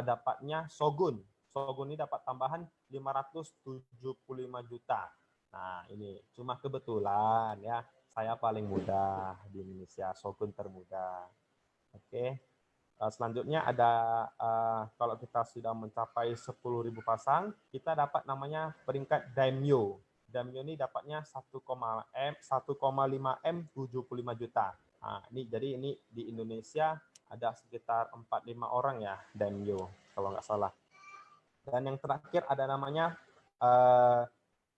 dapatnya Shogun. Shogun ini dapat tambahan 575 juta. Nah, ini cuma kebetulan ya, saya paling muda di Indonesia, Shogun termuda. Oke. Selanjutnya ada kalau kita sudah mencapai 10.000 pasang, kita dapat namanya peringkat Daimyo. Daimyo ini dapatnya 1,5 M 75 juta. Nah, jadi ini di Indonesia ada sekitar 4-5 orang ya Daimyo kalau nggak salah. Dan yang terakhir ada namanya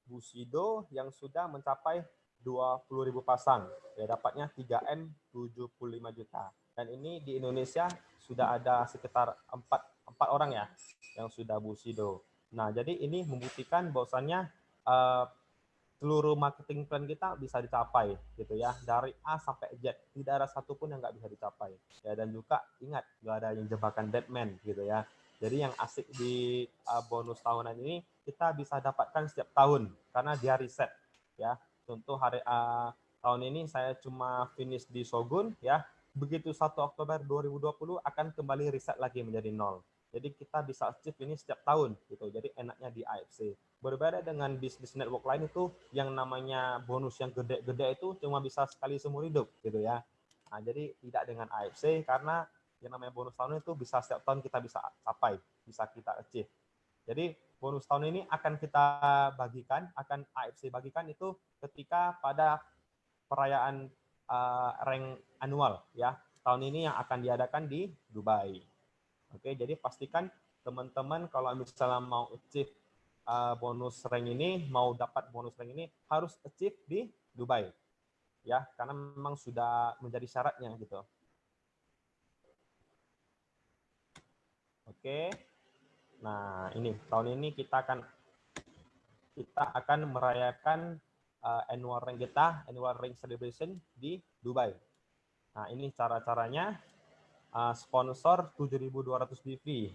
Bushido yang sudah mencapai 20.000 pasang. Ya, dapatnya 3M 75 juta. Dan ini di Indonesia sudah ada sekitar 4 orang ya yang sudah Bushido. Nah, jadi ini membuktikan bahwasannya seluruh marketing plan kita bisa dicapai gitu ya, dari A sampai Z, tidak ada satupun yang nggak bisa dicapai ya. Dan juga ingat, nggak ada yang jebakan Batman gitu ya. Jadi yang asik di bonus tahunan ini, kita bisa dapatkan setiap tahun karena dia riset ya. Contoh tahun ini saya cuma finish di Shogun ya, begitu 1 Oktober 2020 akan kembali riset lagi menjadi 0. Jadi kita bisa achieve ini setiap tahun gitu. Jadi enaknya di AFC. Berbeda dengan bisnis network lain itu yang namanya bonus yang gede-gede itu cuma bisa sekali seumur hidup gitu ya. Nah, jadi tidak dengan AFC karena yang namanya bonus tahun itu bisa setiap tahun kita bisa capai, bisa kita achieve. Jadi bonus tahun ini akan kita bagikan, akan AFC bagikan itu ketika pada perayaan rank annual ya. Tahun ini yang akan diadakan di Dubai. Oke, jadi pastikan teman-teman kalau misalnya mau achieve bonus rank ini, mau dapat bonus rank ini harus achieve di Dubai. Ya, karena memang sudah menjadi syaratnya gitu. Oke. Nah, ini tahun ini kita akan merayakan annual rank kita, annual rank celebration di Dubai. Nah, ini cara-caranya. Sponsor 7.200 BV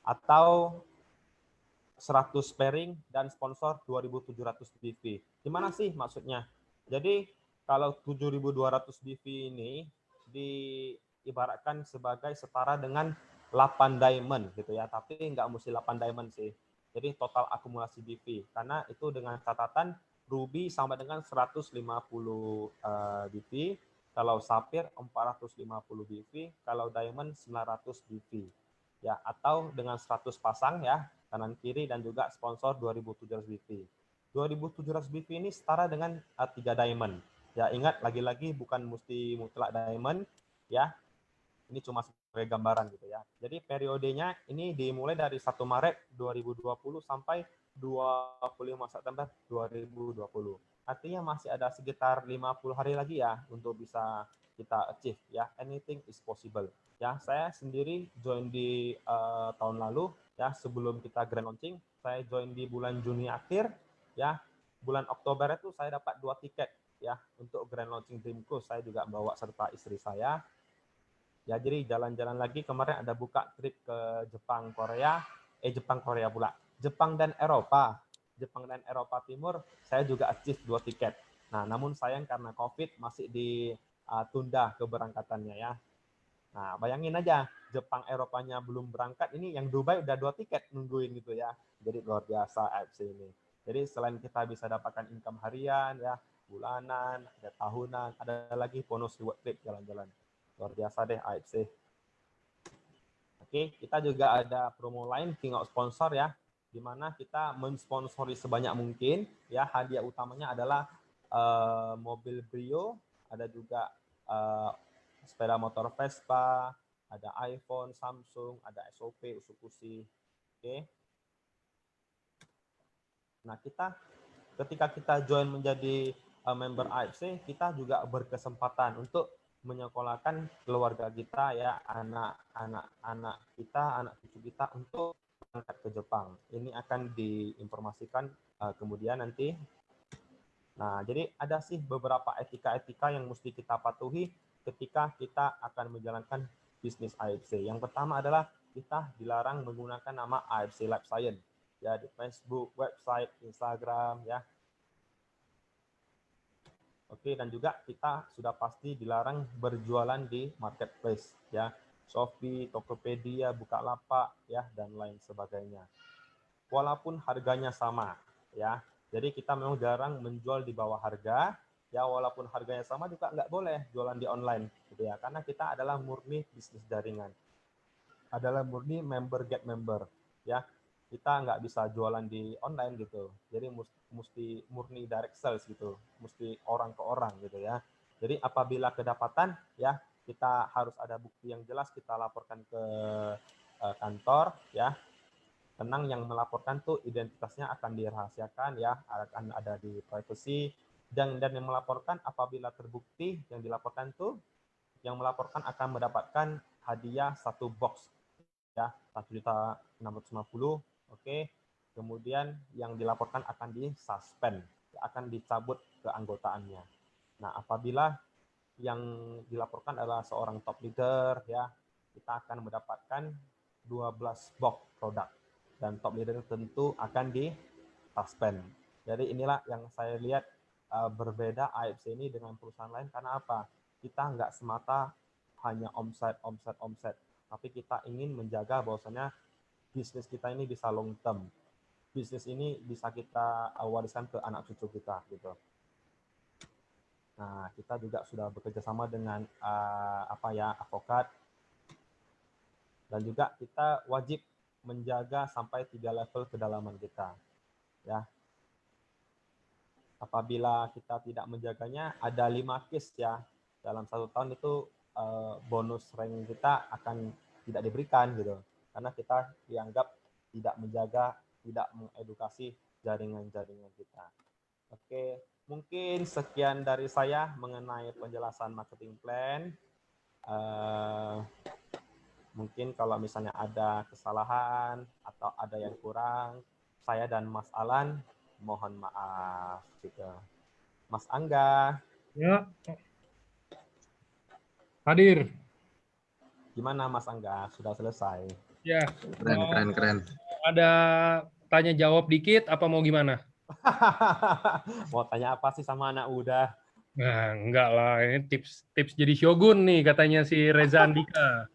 atau 100 pairing dan sponsor 2.700 BV. Gimana sih maksudnya? Jadi kalau 7.200 BV ini diibaratkan sebagai setara dengan 8 diamond gitu ya, tapi nggak mesti 8 diamond sih. Jadi total akumulasi BV, karena itu dengan catatan ruby sama dengan 150 BV, kalau sapphire 450 BV, kalau diamond 900 BV. Ya, atau dengan 100 pasang ya, kanan kiri dan juga sponsor 2.700 BV. 2.700 BV ini setara dengan 3 diamond. Ya, ingat lagi-lagi bukan mesti mutlak diamond ya. Ini cuma sebagai gambaran gitu ya. Jadi periodenya ini dimulai dari 1 Maret 2020 sampai 25 September 2020. Artinya masih ada sekitar 50 hari lagi ya untuk bisa kita achieve ya. Anything is possible. Ya, saya sendiri join di tahun lalu ya, sebelum kita grand launching, saya join di bulan Juni akhir ya. Bulan Oktober itu saya dapat 2 tiket ya untuk grand launching Dream Cruise. Saya juga bawa serta istri saya. Ya, jadi jalan-jalan lagi kemarin ada buka trip ke Jepang Korea pula. Jepang dan Eropa Timur saya juga achieve 2 tiket. Nah, namun sayang karena Covid masih ditunda keberangkatannya ya. Nah, bayangin aja Jepang Eropanya belum berangkat, ini yang Dubai udah 2 tiket nungguin gitu ya. Jadi luar biasa AFC ini. Jadi selain kita bisa dapatkan income harian ya, bulanan, ada tahunan, ada lagi bonus reward trip jalan-jalan. Luar biasa deh AFC. Oke, kita juga ada promo lain King of Sponsor ya, di mana kita mensponsori sebanyak mungkin ya. Hadiah utamanya adalah mobil Brio, ada juga sepeda motor Vespa, ada iPhone, Samsung, ada SOP, Usukushi. Oke. Nah, ketika kita join menjadi member AFC, kita juga berkesempatan untuk menyekolahkan keluarga kita ya, anak-anak kita, anak cucu kita untuk berangkat ke Jepang. Ini akan diinformasikan kemudian nanti. Nah, jadi ada sih beberapa etika-etika yang mesti kita patuhi ketika kita akan menjalankan bisnis AFC. Yang pertama adalah kita dilarang menggunakan nama AFC Life Science ya di Facebook, website, Instagram ya. Oke, dan juga kita sudah pasti dilarang berjualan di marketplace ya, Shopee, Tokopedia, Bukalapak ya, dan lain sebagainya. Walaupun harganya sama ya, jadi kita memang jarang menjual di bawah harga ya, walaupun harganya sama juga nggak boleh jualan di online gitu ya, karena kita adalah murni bisnis jaringan, adalah murni member get member ya. Kita nggak bisa jualan di online gitu, jadi mesti murni direct sales gitu, mesti orang ke orang gitu ya. Jadi apabila kedapatan ya, kita harus ada bukti yang jelas, kita laporkan ke kantor ya. Tenang, yang melaporkan tuh identitasnya akan dirahasiakan ya, akan ada di privacy, dan yang melaporkan apabila terbukti yang dilaporkan tuh, yang melaporkan akan mendapatkan hadiah 1 box ya, 1.650.000. Oke, kemudian yang dilaporkan akan disuspend akan dicabut keanggotaannya. Nah, apabila yang dilaporkan adalah seorang top leader, ya, kita akan mendapatkan 12 box produk, dan top leader tentu akan di-suspend. Jadi inilah yang saya lihat berbeda AFC ini dengan perusahaan lain. Karena apa? Kita nggak semata hanya omset, tapi kita ingin menjaga bahwasanya bisnis kita ini bisa long term. Bisnis ini bisa kita wariskan ke anak cucu kita, gitu. Nah, kita juga sudah bekerja sama dengan advokat, dan juga kita wajib menjaga sampai 3 level kedalaman kita, ya. Apabila kita tidak menjaganya, ada 5 case ya dalam 1 tahun itu, bonus rank kita akan tidak diberikan, gitu, karena kita dianggap tidak menjaga, tidak mengedukasi jaringan-jaringan kita. Oke, mungkin sekian dari saya mengenai penjelasan marketing plan. Mungkin kalau misalnya ada kesalahan atau ada yang kurang, saya dan Mas Alan mohon maaf juga. Mas Angga, Ya. Hadir. gimana Mas Angga? Sudah selesai? Ya. Keren. Ada tanya jawab dikit apa mau gimana? Mau tanya apa sih sama anak muda? Nah, enggak lah, ini tips jadi shogun nih katanya si Reza Andika.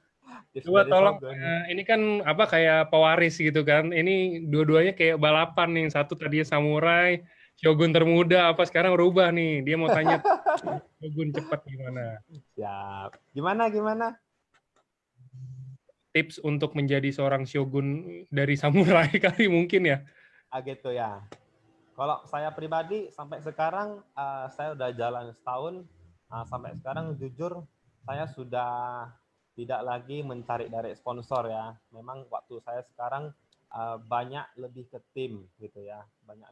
Tips Coba dari tolong, Shogun. ini kan apa kayak pewaris gitu kan. Ini dua-duanya kayak balapan nih. Satu tadinya samurai, shogun termuda, apa sekarang berubah nih. Dia mau tanya shogun cepat gimana? Siap. Gimana? Tips untuk menjadi seorang shogun dari samurai kali mungkin ya. Gitu ya. Kalau saya pribadi sampai sekarang saya udah jalan setahun. Sampai sekarang jujur saya sudah tidak lagi mencari dari sponsor ya. Memang waktu saya sekarang banyak lebih ke tim gitu ya. Banyak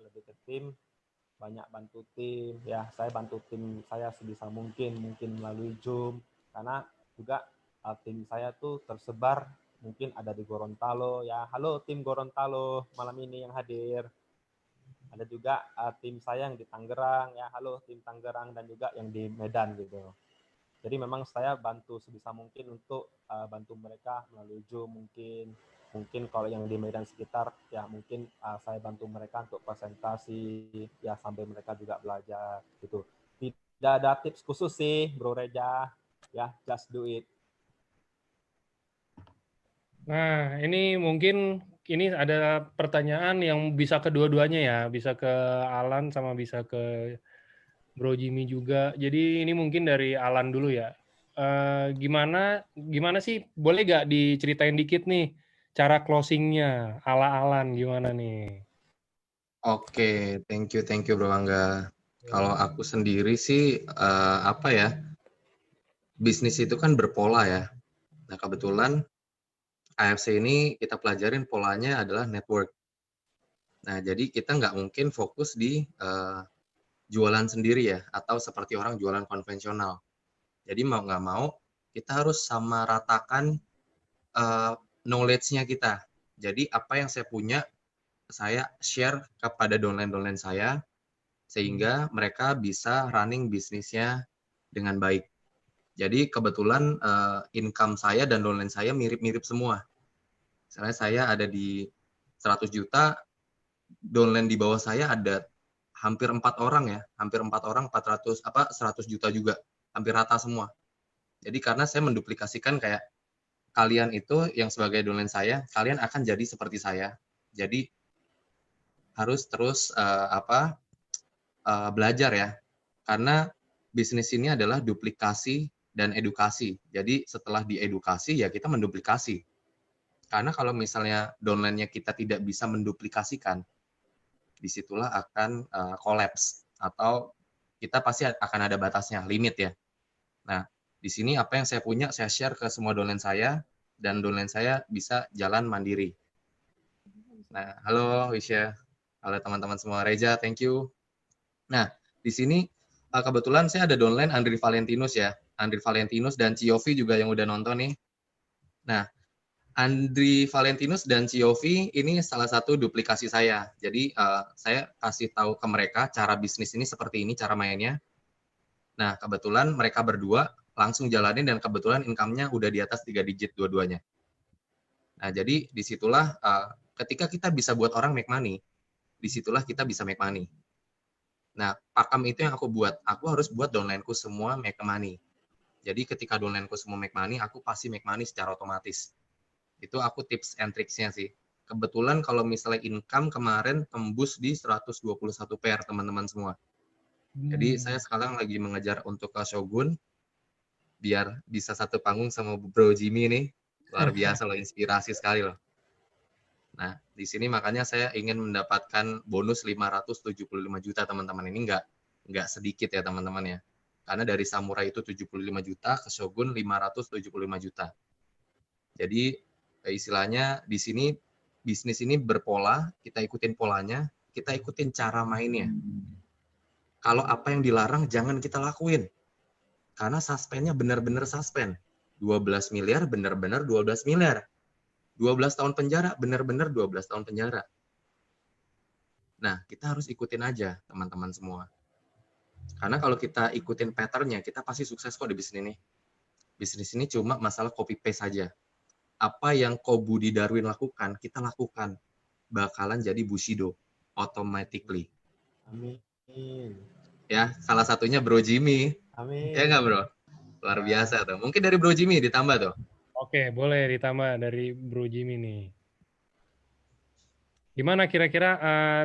bantu tim ya. Saya bantu tim saya sebisa mungkin melalui Zoom, karena juga tim saya tuh tersebar, mungkin ada di Gorontalo ya. Halo tim Gorontalo malam ini yang hadir. Ada juga tim saya yang di Tangerang ya. Halo tim Tangerang, dan juga yang di Medan gitu. Jadi memang saya bantu sebisa mungkin untuk bantu mereka melalui Zoom mungkin kalau yang di Medan sekitar ya mungkin saya bantu mereka untuk presentasi ya sambil mereka juga belajar gitu. Tidak ada tips khusus sih Bro Reja ya, just do it. Nah, ini mungkin ini ada pertanyaan yang bisa kedua-duanya ya, bisa ke Alan sama bisa ke Bro Jimmy juga. Jadi ini mungkin dari Alan dulu ya. Gimana sih? Boleh gak diceritain dikit nih cara closingnya ala Alan gimana nih? Oke, thank you Bro Angga. Kalau aku sendiri sih bisnis itu kan berpola ya. Nah, kebetulan AFC ini kita pelajarin polanya adalah network. Nah, jadi kita nggak mungkin fokus di jualan sendiri ya, atau seperti orang jualan konvensional. Jadi mau nggak mau, kita harus sama ratakan knowledge-nya kita. Jadi apa yang saya punya, saya share kepada downline-downline saya, sehingga mereka bisa running bisnisnya dengan baik. Jadi kebetulan income saya dan downline saya mirip-mirip semua. Misalnya saya ada di 100 juta, downline di bawah saya ada hampir 4 orang ya, 100 juta juga, hampir rata semua. Jadi karena saya menduplikasikan kayak kalian itu yang sebagai downline saya, kalian akan jadi seperti saya. Jadi harus terus belajar ya, karena bisnis ini adalah duplikasi dan edukasi. Jadi setelah diedukasi ya kita menduplikasi. Karena kalau misalnya downline-nya kita tidak bisa menduplikasikan, disitulah akan collapse atau kita pasti akan ada batasnya, limit ya. Nah, di sini apa yang saya punya saya share ke semua downline saya, dan downline saya bisa jalan mandiri. Nah, halo Wisya, halo teman-teman semua, Reza, thank you. Nah, di sini kebetulan saya ada downline Andri Valentinus ya, Andri Valentinus dan Ciovi juga yang udah nonton nih. Nah, Andri Valentinus dan Ciovi ini salah satu duplikasi saya. Jadi saya kasih tahu ke mereka cara bisnis ini seperti ini cara mainnya. Nah, kebetulan mereka berdua langsung jalanin dan kebetulan income-nya udah di atas 3 digit dua-duanya. Nah, jadi disitulah ketika kita bisa buat orang make money, disitulah kita bisa make money. Nah, pakem itu yang aku buat. Aku harus buat downline-ku semua make money. Jadi ketika downline-ku semua make money, aku pasti make money secara otomatis. Itu aku tips and tricksnya sih. Kebetulan kalau misalnya income kemarin tembus di 121 pair teman-teman semua. Jadi saya sekarang lagi mengejar untuk ke Shogun biar bisa satu panggung sama Bro Jimmy nih. Luar biasa loh, inspirasi sekali loh. Nah, di sini makanya saya ingin mendapatkan bonus 575 juta teman-teman. Ini nggak sedikit ya teman-teman ya. Karena dari Samurai itu 75 juta, ke Shogun 575 juta. Jadi istilahnya di sini bisnis ini berpola, kita ikutin polanya, kita ikutin cara mainnya. Kalau apa yang dilarang jangan kita lakuin. Karena suspennya benar-benar suspen. 12 miliar benar-benar 12 miliar. 12 tahun penjara benar-benar 12 tahun penjara. Nah, kita harus ikutin aja teman-teman semua. Karena kalau kita ikutin pattern-nya, kita pasti sukses kok di bisnis ini. Bisnis ini cuma masalah copy paste saja. Apa yang Budi Darwin lakukan, kita lakukan. Bakalan jadi Bushido. Automatically. Amin. Ya, salah satunya Bro Jimmy. Amin. Ya nggak Bro? Luar biasa tuh. Mungkin dari Bro Jimmy ditambah tuh. Oke, boleh ditambah dari Bro Jimmy nih. Gimana kira-kira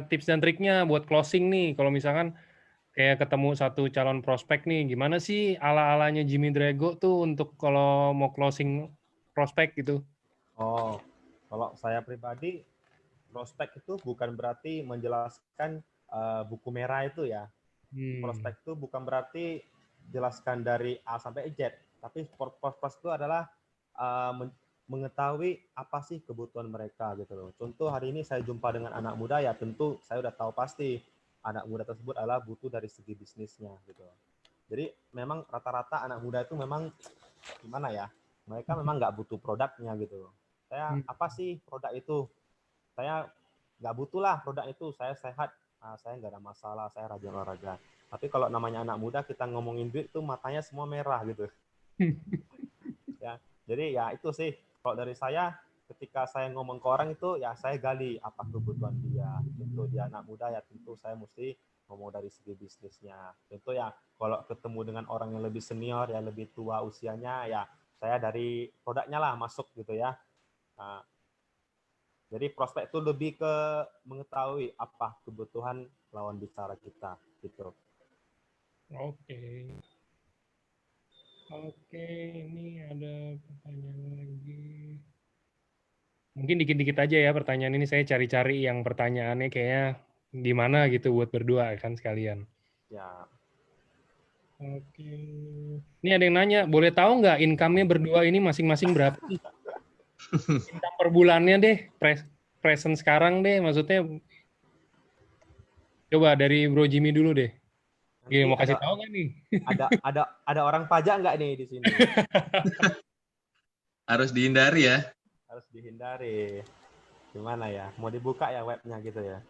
tips dan triknya buat closing nih? Kalau misalkan kayak ketemu satu calon prospek nih, gimana sih ala-alanya Jimmy Drago tuh untuk kalau mau closing prospek gitu? Oh, kalau saya pribadi, prospek itu bukan berarti menjelaskan buku merah itu ya. Prospek itu bukan berarti jelaskan dari A sampai Z, tapi prospek itu adalah mengetahui apa sih kebutuhan mereka gitu loh. Contoh hari ini saya jumpa dengan anak muda, ya tentu saya udah tahu pasti anak muda tersebut adalah butuh dari segi bisnisnya gitu. Jadi memang rata-rata anak muda itu memang gimana ya, mereka memang nggak butuh produknya gitu. Saya apa sih produk itu? Saya nggak butuh lah produk itu, saya sehat, saya nggak ada masalah, saya rajin olahraga. Tapi kalau namanya anak muda, kita ngomongin duit tuh matanya semua merah gitu. Ya, jadi ya itu sih. Kalau dari saya, ketika saya ngomong ke orang itu, ya saya gali apa kebutuhan dia. Tentu dia anak muda, ya tentu saya mesti ngomong dari segi bisnisnya. Tentu ya, kalau ketemu dengan orang yang lebih senior, ya lebih tua usianya, ya saya dari produknya lah masuk gitu ya. Nah, jadi prospek itu lebih ke mengetahui apa kebutuhan lawan bicara kita gitu. Oke, ini ada pertanyaan lagi. Mungkin dikit-dikit aja ya pertanyaan ini, saya cari-cari yang pertanyaannya kayaknya gimana gitu buat berdua kan sekalian. Ya. Oke. Ini ada yang nanya, boleh tahu nggak income-nya berdua ini masing-masing berapa sih? Income per bulannya deh, present sekarang deh, maksudnya. Coba dari Bro Jimmy dulu deh. Gini, mau kasih tahu nggak nih? Ada orang pajak nggak nih di sini? Harus dihindari ya. Harus dihindari. Gimana ya? Mau dibuka ya webnya gitu ya?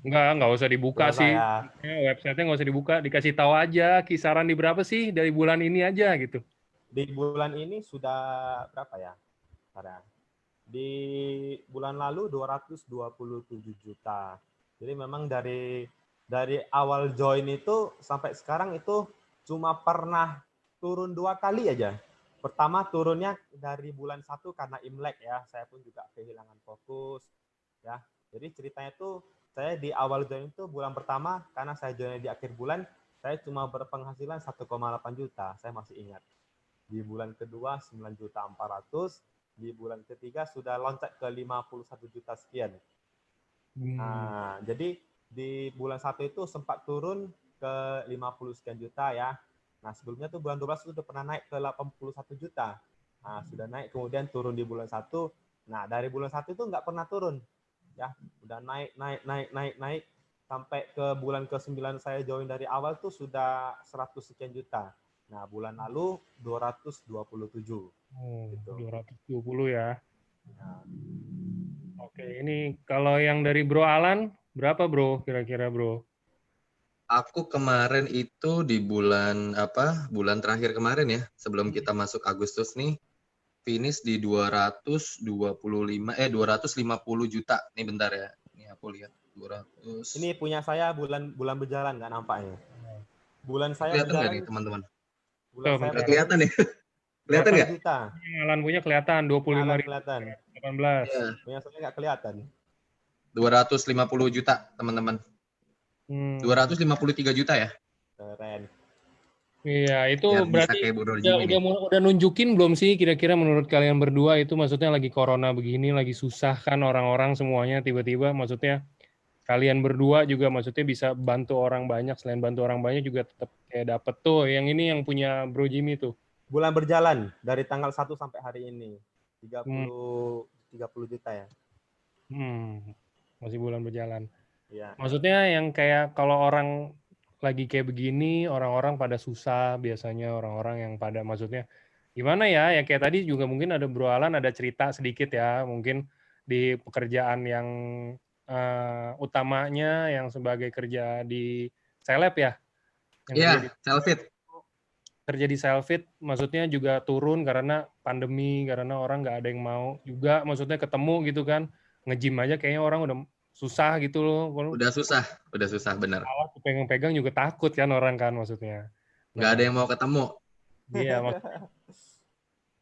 Nggak usah dibuka Biasa sih. Ya. Websitenya nggak usah dibuka, dikasih tahu aja kisaran di berapa sih dari bulan ini aja gitu. Di bulan ini sudah berapa ya? Di bulan lalu 227 juta. Jadi memang dari awal join itu sampai sekarang itu cuma pernah turun 2 kali aja. Pertama turunnya dari bulan 1 karena Imlek ya, saya pun juga kehilangan fokus ya. Jadi ceritanya tuh saya di awal join itu bulan pertama karena saya join di akhir bulan, saya cuma berpenghasilan 1,8 juta, saya masih ingat. Di bulan kedua 9.400.000, di bulan ketiga sudah loncat ke 51 juta sekian. Nah, jadi di bulan 1 itu sempat turun ke 50 sekian juta ya. Nah, sebelumnya tuh bulan 12 itu udah pernah naik ke 81 juta. Nah, sudah naik, kemudian turun di bulan 1. Nah, dari bulan 1 itu nggak pernah turun. Ya, udah naik. Sampai ke bulan ke-9 saya join dari awal tuh sudah 100 sekian juta. Nah, bulan lalu 227. Oh, gitu. 220 ya. Oke, ini kalau yang dari Bro Alan, berapa Bro kira-kira Bro? Aku kemarin itu di bulan bulan terakhir kemarin ya, sebelum kita masuk Agustus nih, finish di 250 juta. Nih bentar ya. Ini aku lihat 200. Ini punya saya bulan berjalan nggak nampaknya. Bulan saya Kelihatan nggak berjalan, nih teman-teman? bulan Tuh, saya Nggak berjalan kelihatan ya? Kelihatan 8 nggak? juta. yang Alan punya kelihatan Punya Alan 25.000, kelihatan. 18. Iya, Punya saya nggak kelihatan. 250 juta teman-teman. 253 juta ya? Keren. Iya, itu Biar bisa berarti kayak Bro Jimmy nih. udah nunjukin belum sih kira-kira menurut kalian berdua itu maksudnya lagi corona begini, lagi susah kan orang-orang semuanya tiba-tiba maksudnya kalian berdua juga maksudnya bisa bantu orang banyak, selain bantu orang banyak juga tetap kayak dapet tuh yang ini yang punya Bro Jimmy tuh. Bulan berjalan dari tanggal 1 sampai hari ini. 30 Hmm. 30 juta ya. Masih bulan berjalan. Iya. Maksudnya yang kayak kalau orang lagi kayak begini, orang-orang pada susah biasanya orang-orang yang pada maksudnya gimana ya? Ya kayak tadi juga mungkin ada Bro Alan ada cerita sedikit ya, mungkin di pekerjaan yang utamanya yang sebagai kerja di seleb ya, yang Iya, Selfit. kerja di Selfit maksudnya juga turun karena pandemi, karena orang nggak ada yang mau juga maksudnya ketemu gitu kan, nge-gym aja kayaknya orang udah susah gitu loh. Udah susah bener. Alat pegang-pegang juga takut kan orang kan maksudnya. Nggak ada yang mau ketemu. Iya,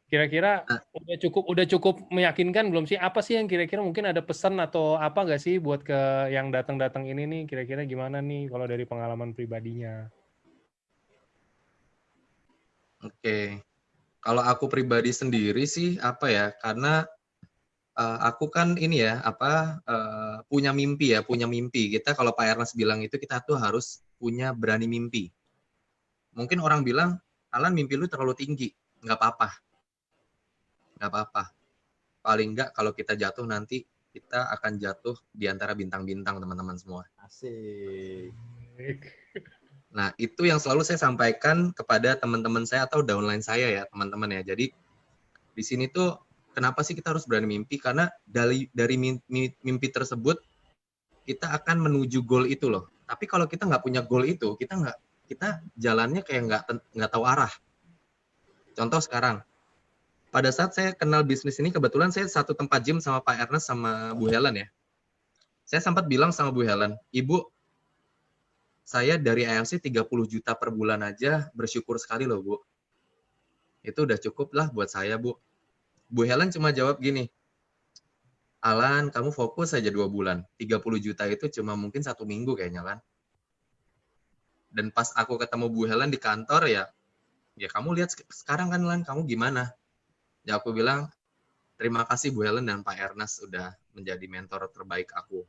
kira-kira Nah, udah cukup meyakinkan belum sih? Apa sih yang kira-kira mungkin ada pesan atau apa nggak sih buat ke yang datang-datang ini nih? Kira-kira gimana nih kalau dari pengalaman pribadinya? Oke. Kalau aku pribadi sendiri sih apa ya? Karena aku kan ini ya punya mimpi ya, punya mimpi. Kita kalau Pak Ernest bilang itu kita tuh harus punya berani mimpi. Mungkin orang bilang, Alan mimpi lu terlalu tinggi. Nggak apa-apa. Nggak apa-apa. Paling nggak kalau kita jatuh nanti, kita akan jatuh di antara bintang-bintang teman-teman semua. Asik. Nah, itu yang selalu saya sampaikan kepada teman-teman saya atau downline saya ya, teman-teman ya. Jadi, di sini tuh kenapa sih kita harus berani mimpi? Karena dari mimpi tersebut, kita akan menuju goal itu loh. Tapi kalau kita nggak punya goal itu, kita jalannya kayak nggak tahu arah. Contoh sekarang, pada saat saya kenal bisnis ini, kebetulan saya satu tempat gym sama Pak Ernest sama Bu Helen ya. Saya sempat bilang sama Bu Helen, Ibu, saya dari AFC 30 juta per bulan aja bersyukur sekali loh, Bu. Itu udah cukup lah buat saya, Bu. Bu Helen cuma jawab gini, Alan, kamu fokus aja 2 bulan. 30 juta itu cuma mungkin 1 minggu kayaknya, Lan. Dan pas aku ketemu Bu Helen di kantor ya kamu lihat sekarang kan, Lan, kamu gimana? Ya aku bilang, terima kasih Bu Helen dan Pak Ernest udah menjadi mentor terbaik aku.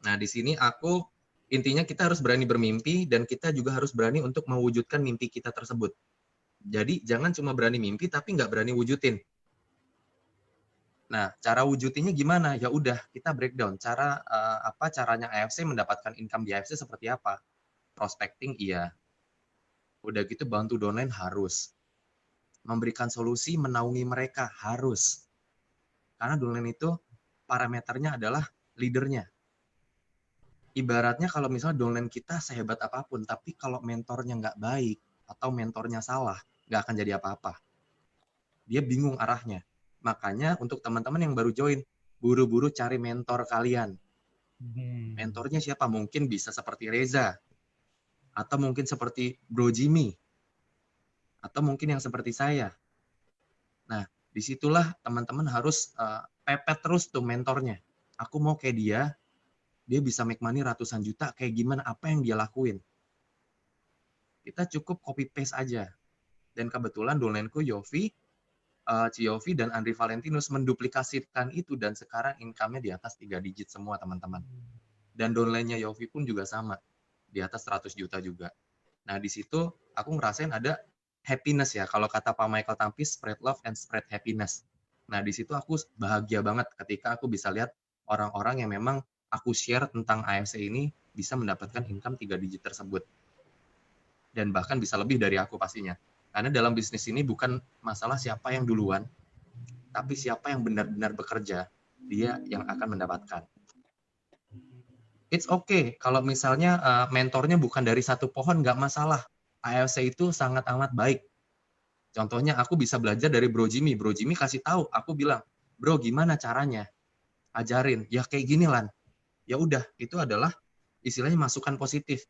Nah, di sini intinya kita harus berani bermimpi dan kita juga harus berani untuk mewujudkan mimpi kita tersebut. Jadi jangan cuma berani mimpi tapi nggak berani wujudin. Nah, cara wujudinnya gimana? Ya udah, kita breakdown. Caranya AFC mendapatkan income di AFC seperti apa? Prospecting iya. Udah gitu bantu downline harus. Memberikan solusi, menaungi mereka harus. Karena downline itu parameternya adalah leadernya. Ibaratnya kalau misalnya downline kita sehebat apapun, tapi kalau mentornya nggak baik atau mentornya salah, nggak akan jadi apa-apa. Dia bingung arahnya. Makanya untuk teman-teman yang baru join, buru-buru cari mentor kalian. Mentornya siapa? Mungkin bisa seperti Reza, atau mungkin seperti Bro Jimmy, atau mungkin yang seperti saya. Nah, disitulah teman-teman harus pepet terus tuh mentornya. Aku mau kayak dia bisa make money ratusan juta, kayak gimana, apa yang dia lakuin. Kita cukup copy paste aja. Dan kebetulan downline-ku Yofi dan Andri Valentinus menduplikasikan itu dan sekarang income-nya di atas 3 digit semua teman-teman. Dan downline-nya Yofi pun juga sama, di atas 100 juta juga. Nah, di situ aku ngerasain ada happiness ya. Kalau kata Pak Michael Tampis, spread love and spread happiness. Nah, di situ aku bahagia banget ketika aku bisa lihat orang-orang yang memang aku share tentang AFC ini bisa mendapatkan income 3 digit tersebut. Dan bahkan bisa lebih dari aku pastinya. Karena dalam bisnis ini bukan masalah siapa yang duluan, tapi siapa yang benar-benar bekerja, dia yang akan mendapatkan. It's okay kalau misalnya mentornya bukan dari satu pohon, nggak masalah. AFC itu sangat amat baik. Contohnya aku bisa belajar dari Bro Jimmy. Bro Jimmy kasih tahu, aku bilang, bro gimana caranya? Ajarin. Ya kayak gini Lan. Ya udah, itu adalah istilahnya masukan positif.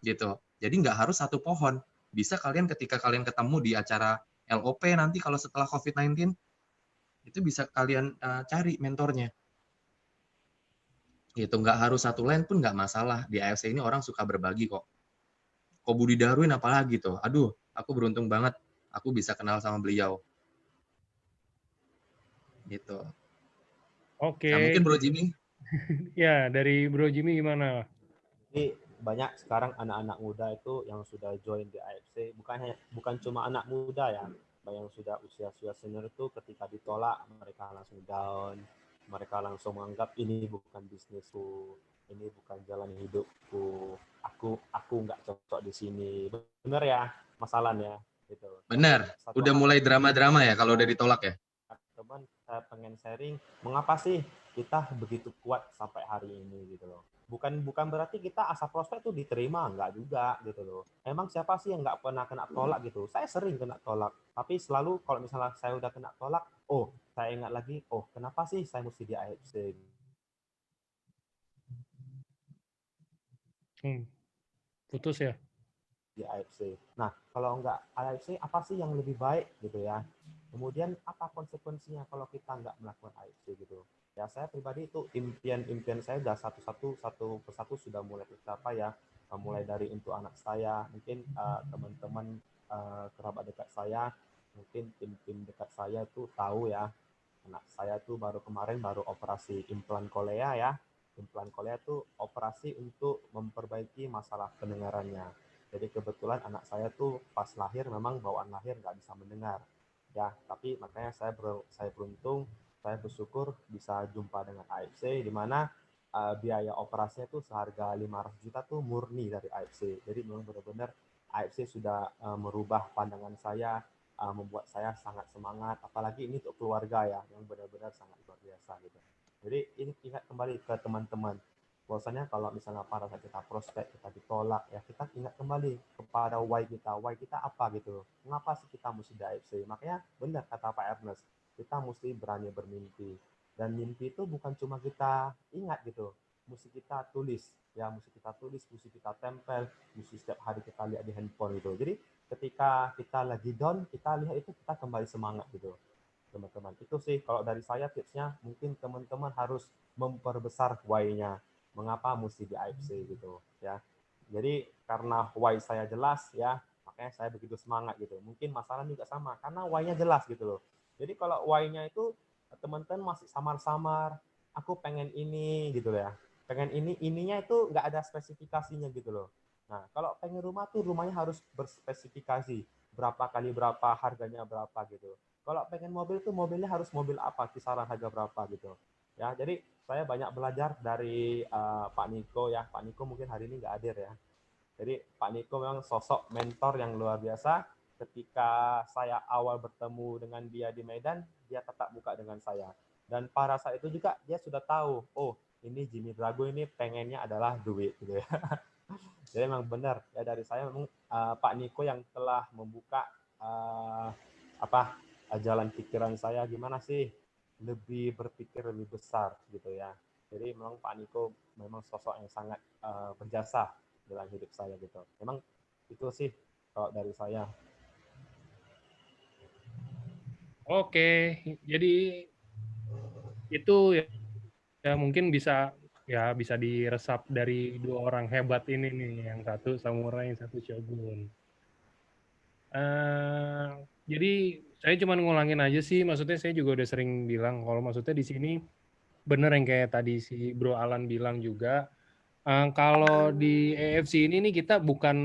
Gitu. Jadi nggak harus satu pohon. Bisa kalian ketika kalian ketemu di acara LOP nanti kalau setelah COVID-19, itu bisa kalian cari mentornya. Gitu, nggak harus satu line pun nggak masalah. Di AFC ini orang suka berbagi kok. Kok Budi Darwin apalagi tuh. Aduh, aku beruntung banget. Aku bisa kenal sama beliau. Gitu. Oke. Nah, mungkin Bro Jimmy. Ya, dari Bro Jimmy gimana? Jadi banyak sekarang anak-anak muda itu yang sudah join di AFC, bukan cuma anak muda ya, yang sudah usia-usia senior itu ketika ditolak mereka langsung down, mereka langsung menganggap ini bukan bisnisku, ini bukan jalan hidupku, aku nggak cocok di sini. Bener ya, masalahnya gitu. Benar, udah mulai drama-drama ya kalau udah ditolak ya. Teman, saya pengen sharing, mengapa sih kita begitu kuat sampai hari ini gitu loh. Bukan berarti kita asa prospek tuh diterima, enggak juga gitu loh. Emang siapa sih yang nggak pernah kena tolak gitu? Saya sering kena tolak, tapi selalu kalau misalnya saya udah kena tolak, oh saya ingat lagi, oh kenapa sih saya mesti di AFC? Putus ya? Di AFC. Nah, kalau enggak AFC, apa sih yang lebih baik gitu ya? Kemudian apa konsekuensinya kalau kita nggak melakukan AFC gitu? Ya saya pribadi itu impian saya udah satu persatu sudah mulai tercapai ya. Mulai dari untuk anak saya, mungkin teman-teman kerabat dekat saya, mungkin tim-tim dekat saya itu tahu ya. Anak saya tuh kemarin baru operasi implan kolea ya. Implan kolea itu operasi untuk memperbaiki masalah pendengarannya. Jadi kebetulan anak saya tuh pas lahir memang bawaan lahir nggak bisa mendengar. Ya, tapi makanya saya beruntung, saya bersyukur bisa jumpa dengan AFC di mana biaya operasinya tuh seharga 500 juta tuh murni dari AFC. Jadi memang benar-benar AFC sudah merubah pandangan saya, membuat saya sangat semangat. Apalagi ini untuk keluarga ya, yang benar-benar sangat luar biasa gitu. Jadi ini ingat kembali ke teman-teman, bahwasanya kalau misalnya pada saat kita prospek, kita ditolak, ya kita ingat kembali kepada why kita apa gitu. Mengapa sih kita mesti di AFC? Makanya benar kata Pak Ernest, kita mesti berani bermimpi. Dan mimpi itu bukan cuma kita ingat gitu, mesti kita tulis. Ya, mesti kita tulis, mesti kita tempel, mesti setiap hari kita lihat di handphone gitu. Jadi ketika kita lagi down, kita lihat itu, kita kembali semangat gitu. Teman-teman, itu sih kalau dari saya tipsnya, mungkin teman-teman harus memperbesar why-nya. Mengapa mesti di AFC gitu ya. Jadi karena why saya jelas ya, makanya saya begitu semangat gitu. Mungkin masalah juga sama karena why-nya jelas gitu loh. Jadi kalau why-nya itu teman-teman masih samar-samar, aku pengen ini gitu ya. Pengen ininya itu nggak ada spesifikasinya gitu loh. Nah, kalau pengen rumah tuh rumahnya harus berspesifikasi. Berapa kali berapa, harganya berapa gitu. Kalau pengen mobil tuh mobilnya harus mobil apa, kisaran harga berapa gitu. Ya, jadi saya banyak belajar dari Pak Niko ya. Pak Niko mungkin hari ini nggak hadir ya. Jadi Pak Niko memang sosok mentor yang luar biasa. Ketika saya awal bertemu dengan dia di Medan, dia tetap buka dengan saya. Dan pada saat itu juga dia sudah tahu, oh ini Jimmy Drago ini pengennya adalah duit gitu ya. Jadi memang benar ya, dari saya memang Pak Niko yang telah membuka jalan pikiran saya gimana sih lebih berpikir lebih besar gitu ya. Jadi memang Pak Niko memang sosok yang sangat berjasa dalam hidup saya gitu. Memang itu sih kalau dari saya. Oke, jadi itu ya mungkin bisa diresap dari dua orang hebat ini nih, yang satu samurai, yang satu shogun. Jadi saya cuma ngulangin aja sih, maksudnya saya juga udah sering bilang kalau maksudnya di sini bener yang kayak tadi si Bro Alan bilang juga, kalau di AFC ini nih kita bukan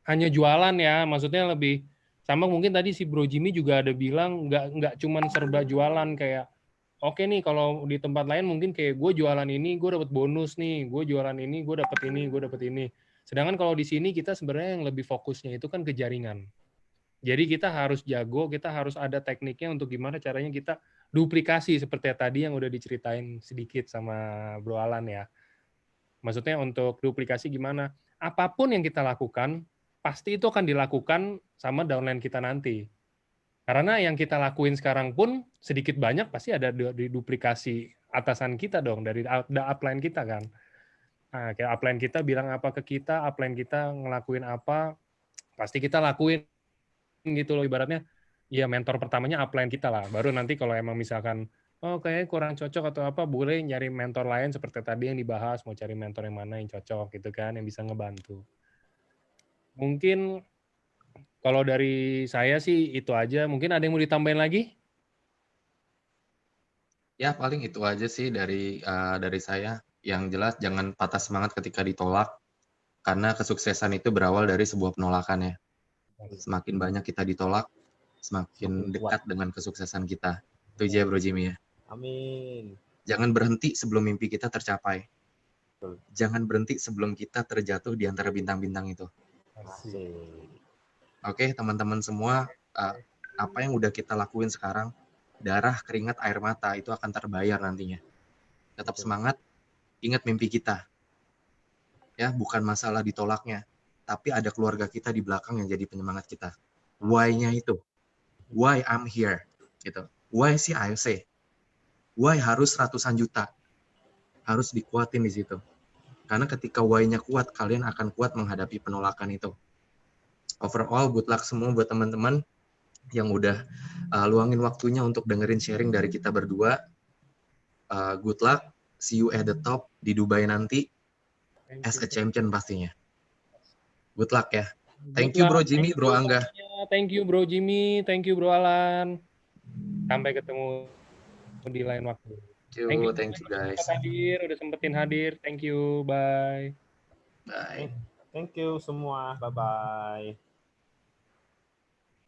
hanya jualan ya, maksudnya lebih sama mungkin tadi si Bro Jimmy juga ada bilang nggak cuman serba jualan kayak oke nih kalau di tempat lain mungkin kayak gue jualan ini gue dapat bonus nih, gue jualan ini gue dapat ini, gue dapat ini. Sedangkan kalau di sini kita sebenarnya yang lebih fokusnya itu kan ke jaringan. Jadi kita harus jago, kita harus ada tekniknya untuk gimana caranya kita duplikasi seperti tadi yang udah diceritain sedikit sama Bro Alan ya. Maksudnya untuk duplikasi gimana? Apapun yang kita lakukan, pasti itu akan dilakukan sama downline kita nanti. Karena yang kita lakuin sekarang pun sedikit banyak pasti ada di duplikasi atasan kita dong, dari upline kita kan. Nah, kayak upline kita bilang apa ke kita, upline kita ngelakuin apa, pasti kita lakuin gitu loh ibaratnya. Ya mentor pertamanya upline kita lah. Baru nanti kalau emang misalkan oh kayaknya kurang cocok atau apa, boleh nyari mentor lain seperti tadi yang dibahas, mau cari mentor yang mana yang cocok gitu kan, yang bisa ngebantu. Mungkin kalau dari saya sih itu aja. Mungkin ada yang mau ditambahin lagi? Ya paling itu aja sih dari saya. Yang jelas jangan patah semangat ketika ditolak, karena kesuksesan itu berawal dari sebuah penolakan ya. Semakin banyak kita ditolak, semakin dekat dengan kesuksesan kita. Itu aja Bro Jimmy ya. Amin. Jangan berhenti sebelum mimpi kita tercapai. Betul. Jangan berhenti sebelum kita terjatuh di antara bintang-bintang itu. Asik. Oke, teman-teman semua, apa yang udah kita lakuin sekarang, darah, keringat, air mata, itu akan terbayar nantinya. Tetap semangat, ingat mimpi kita. Ya, bukan masalah ditolaknya, tapi ada keluarga kita di belakang yang jadi penyemangat kita. Why-nya itu. Why I'm here. Gitu. Why sih AFC? Why harus ratusan juta? Harus dikuatin di situ. Karena ketika why-nya kuat, kalian akan kuat menghadapi penolakan itu. Overall, good luck semua buat teman-teman yang udah luangin waktunya untuk dengerin sharing dari kita berdua. Good luck, see you at the top di Dubai nanti, as a champion pastinya. Good luck ya. Thank you Bro Jimmy, Bro Angga. Thank you Bro Jimmy, thank you Bro Alan. Sampai ketemu di lain waktu. Thank you guys. Udah sempetin hadir. Thank you, bye. Bye. Thank you semua. Bye-bye.